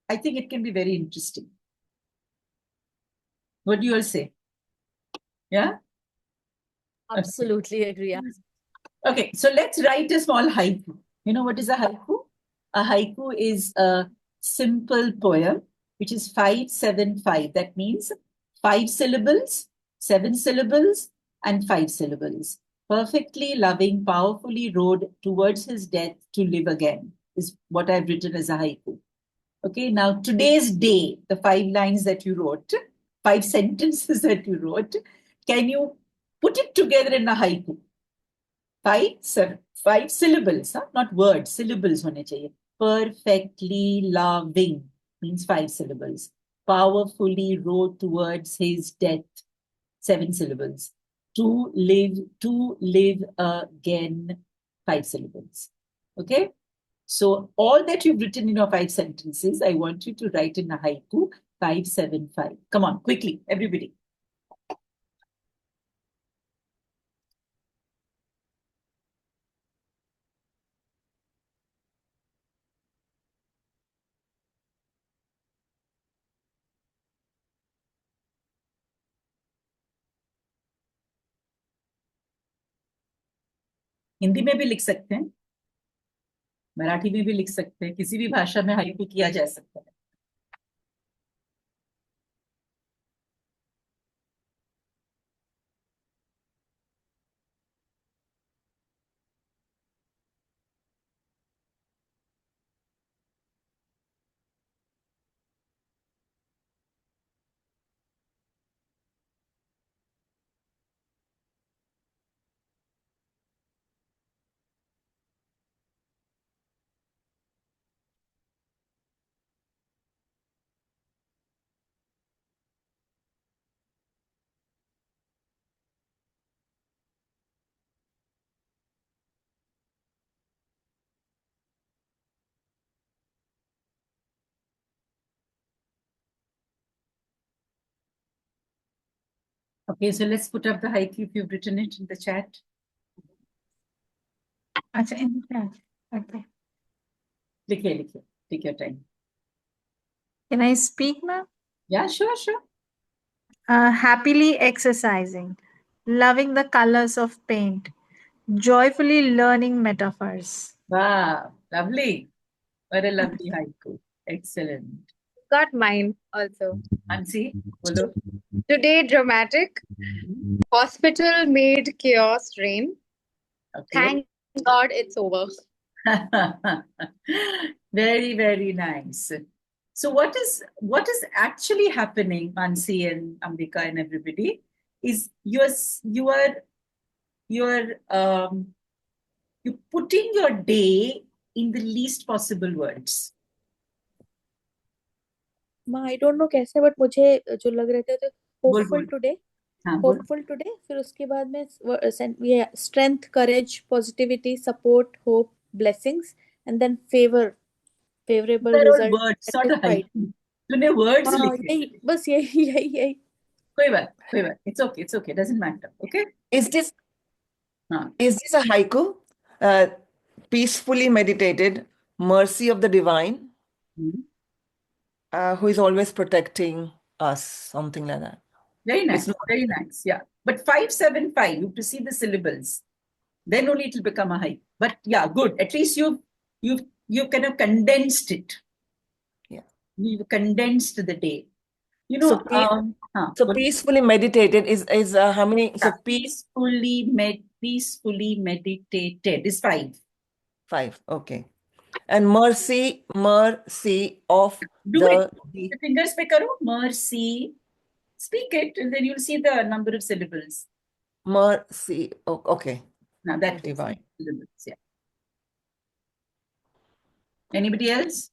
I think it can be very interesting. What do you all say? Yeah? Absolutely agree. Okay, so let's write a small haiku. You know what is a haiku? A haiku is a simple poem, which is 5-7-5. That means 5 syllables, 7 syllables, and 5 syllables. Perfectly loving, powerfully rode towards his death to live again, is what I've written as a haiku. Okay, now today's day, the 5 lines that you wrote, 5 sentences that you wrote, can you put it together in a haiku? 5 syllables, huh? Not words, syllables होने चाहिए. Perfectly loving means 5 syllables. Powerfully rode towards his death, 7 syllables. To live again, 5 syllables. Okay? So all that you've written in your 5 sentences, I want you to write in a haiku, 5-7-5. Come on, quickly, everybody. Hindi में भी लिख सकते हैं, मराठी में भी लिख सकते हैं, किसी भी भाषा में हाइकू किया जा सकता है. Okay, so let's put up the haiku if you've written it in the chat. Acha, in the chat. Okay. लिखिए, take your time. Can I speak, ma'am? Yeah, sure. Happily exercising, loving the colors of paint, joyfully learning metaphors. Wow, lovely. What a lovely haiku. Excellent. Got mine also. Ansi, bolo. Today, dramatic. Hospital made chaos reign. Okay. Thank God it's over. Very, very nice. So what is actually happening, Mansi and Ambika and everybody, is you're putting your day in the least possible words. माँ I don't know कैसे but मुझे जो लग रहे थे hopeful today hopeful today फिर उसके बाद में ये strength courage positivity support hope blessings and then favourable result satisfied. तूने words लिखे. बस यही कोई बात it's okay doesn't matter. Okay, Is this a haiku? Peacefully meditated, mercy of the divine, who is always protecting us, something like that. Very nice, very nice. Yeah, but 5-7-5. You have to see the syllables. Then only it will become a haiku. But yeah, good. At least you've kind of condensed it. Yeah, you've condensed the day. You know. So peacefully meditated is how many? So peacefully meditated is 5. 5. Okay. And mercy of the fingers pe karo, mercy. Speak it, and then you'll see the number of syllables. Mercy. Oh, okay. Now that divine. Syllables, yeah. Anybody else?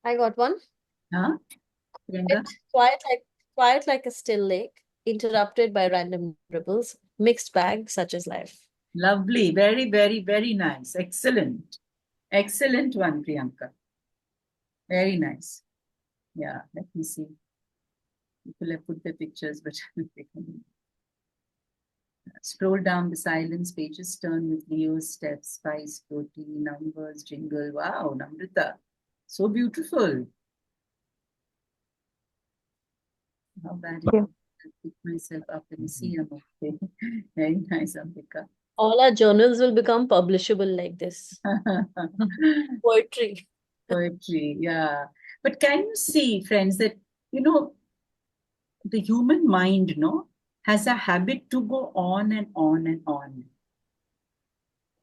I got one. Huh? Priyanka? Quiet like a still lake, interrupted by random ripples, mixed bag such as life. Lovely. Very, very, very nice. Excellent. Excellent one, Priyanka. Very nice. Yeah, let me see. People have put their pictures, but they can scroll down the silence, pages turn with Leo's steps, spice, protein, numbers, jingle. Wow, Namrita. So beautiful. How bad it is. I pick myself up and see. I'm okay. Very nice, Ambika. All our journals will become publishable like this. Poetry. Poetry, yeah. But can you see, friends, that, the human mind, has a habit to go on and on and on.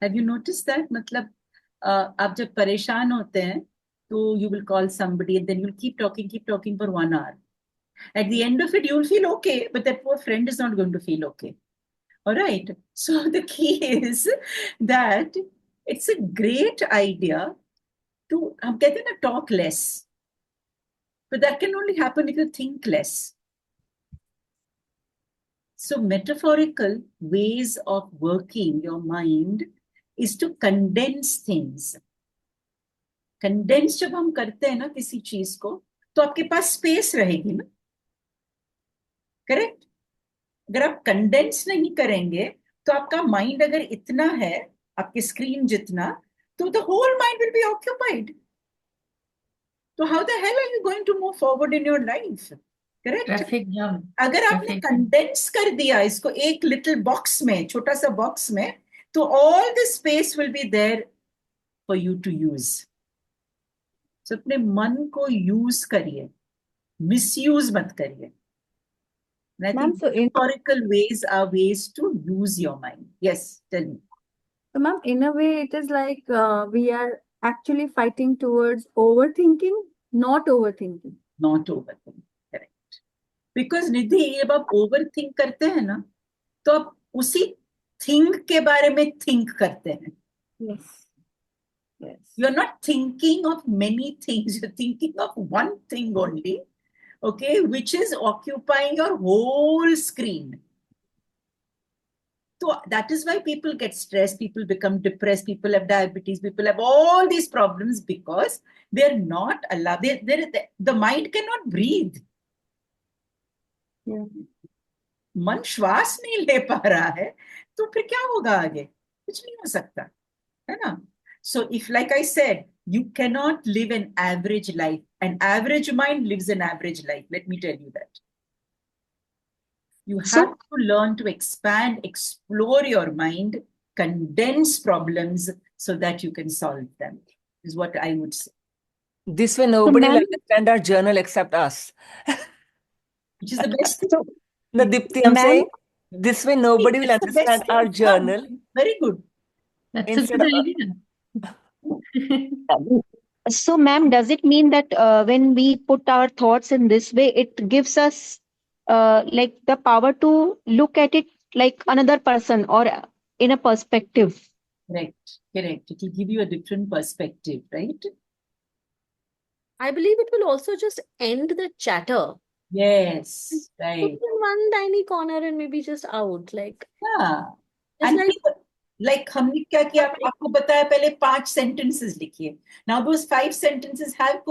Have you noticed that? मतलब आप जब परेशान होते हैं, तो you will call somebody and then you'll keep talking for 1 hour. At the end of it, you'll feel okay, but that poor friend is not going to feel okay. All right. So the key is that it's a great idea to get in a talk less. But that can only happen if you think less. So metaphorical ways of working your mind is to condense things. Condense जब हम करते हैं ना किसी चीज को, तो आपके पास स्पेस रहेगी ना. करेक्ट? अगर आप कंडेंस नहीं करेंगे, तो आपका माइंड अगर इतना है, आपकी स्क्रीन जितना, तो the whole mind will be occupied. So how the hell are you going to move forward in your life? Correct? Traffic jam. अगर आपने कंडेंस कर दिया इसको एक लिटिल बॉक्स में, छोटा सा बॉक्स में, तो all the space will be there for you to use. So अपने मन को यूज करिए, मिसयूज मत करिए. And I think metaphorical ways are ways to use your mind. Yes, tell me. So, ma'am, in a way, it is like we are actually fighting towards overthinking, not overthinking. Not overthinking, correct. Because निधि, जब आप overthink करते हैं ना, तो आप उसी think के बारे में think करते हैं. Yes. Yes. You're not thinking of many things. You're thinking of one thing only, okay, which is occupying your whole screen. So that is why people get stressed, people become depressed, people have diabetes, people have all these problems because they're not allowed. The mind cannot breathe. Yeah. मन श्वास नहीं ले पा रहा है, तो फिर क्या होगा आगे? कुछ नहीं हो सकता, है ना? So if, like I said, you cannot live an average life. An average mind lives an average life. Let me tell you that. You have to learn to expand, explore your mind, condense problems so that you can solve them, is what I would say. This way, nobody will understand our journal except us. Which is the best thing. No, Dipti, I'm saying this way, nobody will That's the best understand thing. our journal. Very good. That's a good idea. So, ma'am, does it mean that when we put our thoughts in this way, it gives us like the power to look at it like another person or in a perspective? Correct. It will give you a different perspective, right? I believe it will also just end the chatter. Yes, Put right. it in one tiny corner and maybe just out. Like, Yeah. just And like people, like हमने क्या किया, आपको बताया पहले 5 sentences लिखिए. Now those 5 sentences have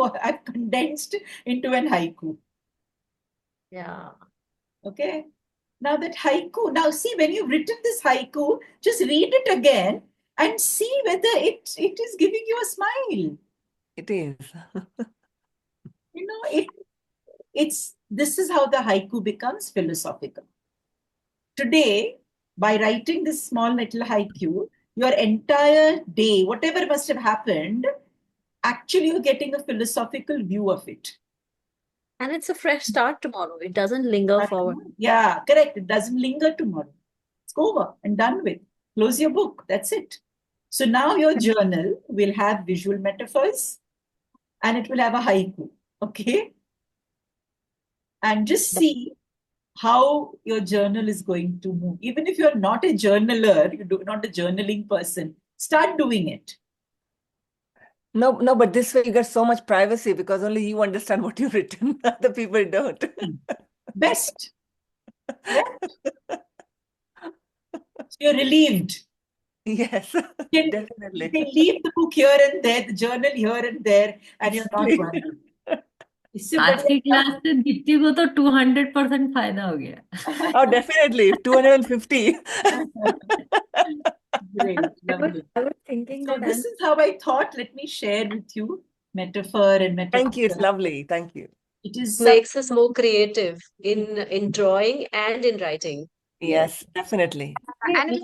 condensed into an haiku. yeah. Okay. Now that haiku, now see, when you've written this haiku, just read it again and see whether it is giving you a smile. It is. This is how the haiku becomes philosophical. Today, by writing this small little haiku, your entire day, whatever must have happened, actually you're getting a philosophical view of it. And it's a fresh start tomorrow. It doesn't linger forward. Yeah, correct. It doesn't linger tomorrow. It's over and done with. Close your book. That's it. So now your journal will have visual metaphors and it will have a haiku. Okay? And just see how your journal is going to move. Even if you're not a journaler, you're not a journaling person, start doing it. No, but this way you get so much privacy because only you understand what you've written. Other people don't. Best. Yeah. So you're relieved. Yes, You definitely. can leave the book here and there, the journal here and there, and you're not Exactly. worried. इससे आज की बढ़िया class से दीप्ति को तो 200% फायदा हो गया. Oh, definitely. 250. Great, lovely. I was thinking So that this is how I thought. Let me share with you metaphor and metaphor. Thank you. It's lovely. Thank you. It is Makes us more creative in drawing and in writing. Yes, definitely. And it's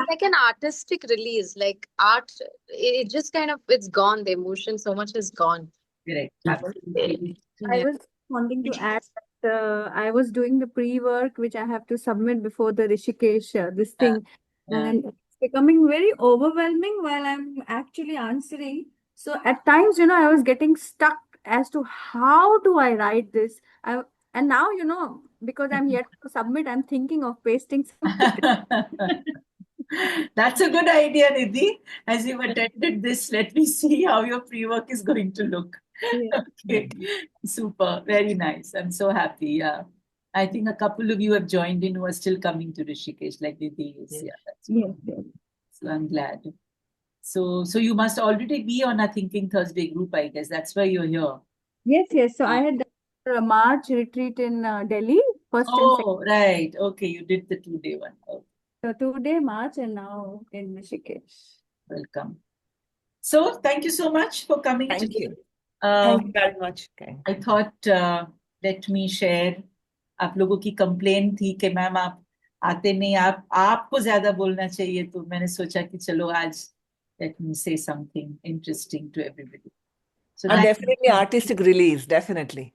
like an artistic release. Like art, it just kind of it's gone. The emotion, so much is gone. correct. I Absolutely. was wanting to add that I was doing the pre-work which I have to submit before the Rishikesh this thing, and it's becoming very overwhelming while I'm actually answering. So at times, I was getting stuck as to how do I write this. And now, because I'm yet to submit, I'm thinking of pasting something. That's a good idea, Nidhi. As you've attended this, let me see how your pre-work is going to look. Yeah. Okay, super, very nice. I'm so happy. Yeah, I think a couple of you have joined in who are still coming to Rishikesh, like Nidhi is. Yeah, that's Yes, yes. so I'm glad. So you must already be on a Thinking Thursday group, I guess. That's why you're here. Yes, yes. So I had done a March retreat in Delhi, first and second. Oh, right. Okay, you did the 2-day one. Okay, So 2-day March and now in Rishikesh. welcome. So thank you so much for coming Thank today. you. Thank you very much. Okay. I thought let me share. आप लोगों की complain थी कि ma'am आप आते नहीं, आपको ज्यादा बोलना चाहिए, तो मैंने सोचा कि चलो आज let me say something interesting to everybody. So And thank definitely artistic release, definitely.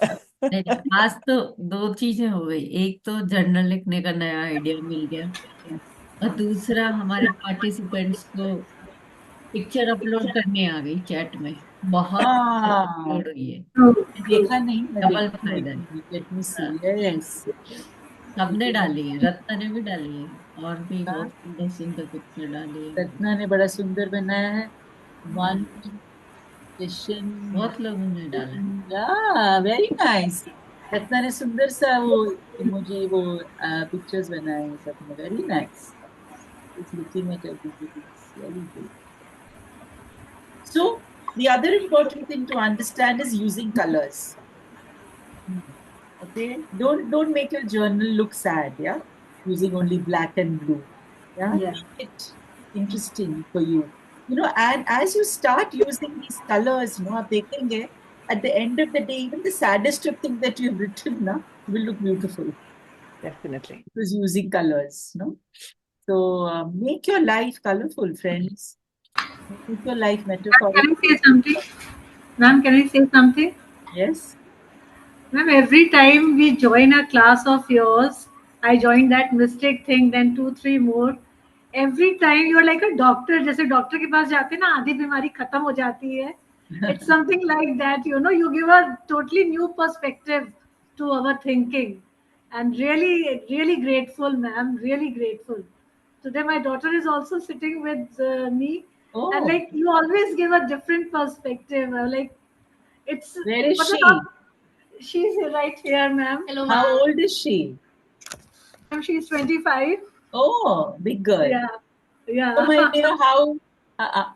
नहीं, आज तो 2 चीजें हो गई. एक तो जर्नल लिखने का नया आइडिया मिल गया, और दूसरा हमारे पार्टिसिपेंट्स को पिक्चर अपलोड करने आ गई चैट में. बहुत हाँ, अपलोड हुई है. देखा नहीं, मैं डबल देखूंगी. फायदा है. Let me see. Yes. सबने डाली है, रत्ना ने भी डाली है, और भी बहुत सुंदर सुंदर पिक्चर डाली है. रत्ना ने बड़ा सुंदर बनाया है. One session. बहुत लोगों ने डाला है. Yeah, very nice. रत्ना ने सुंदर सा वो इमोजी, वो पिक्चर्स बनाए हैं सबने. Very nice. Just looking at everybody. It's very good. So the other important thing to understand is using colors. Okay, don't make your journal look sad. Yeah, using only black and blue. Yeah, Yeah. make it interesting for you. And as you start using these colors, आप देखेंगे at the end of the day, even the saddest of things that you've written will look beautiful. Definitely. Because using colors, no. So make your life colorful, friends. Make your life metaphorical. Can I say something? Ma'am, can I say something? Yes. Ma'am, every time we join a class of yours, I join that mistake thing, then 2, 3 more. Every time you're like a doctor, जैसे doctor के पास जाते हैं ना, आधी बीमारी खत्म हो जाती है. It's something like that, you give a totally new perspective to our thinking. And really, really grateful, ma'am, really grateful. Today my daughter is also sitting with me, and Oh, like you always give a different perspective. Like it's where is she? She's right here, ma'am. Hello, How ma'am. old is she? She's 25. Oh, big girl. Yeah, yeah. So,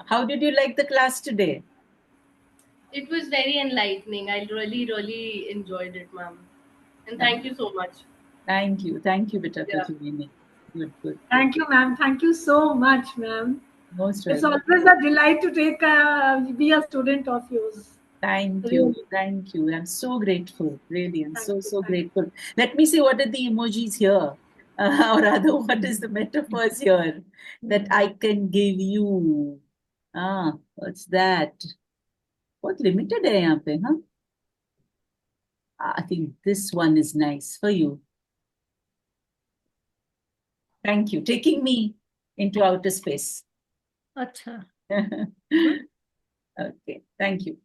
how did you like the class today? It was very enlightening. I really, really enjoyed it, ma'am. And thank you so much. Thank you, beta, for joining. Good, good. Thank you, ma'am. Thank you so much, ma'am. Most It's welcome. always a delight to be a student of yours. Thank Really. you, thank you. I'm so grateful, really. I'm so grateful. Let me see what are the emojis here, or rather, what is the metaphors here that I can give you? What's that? What limited है यहाँ पे, huh? I think this one is nice for you. Thank you. Taking me into outer space. अच्छा. Okay, thank you.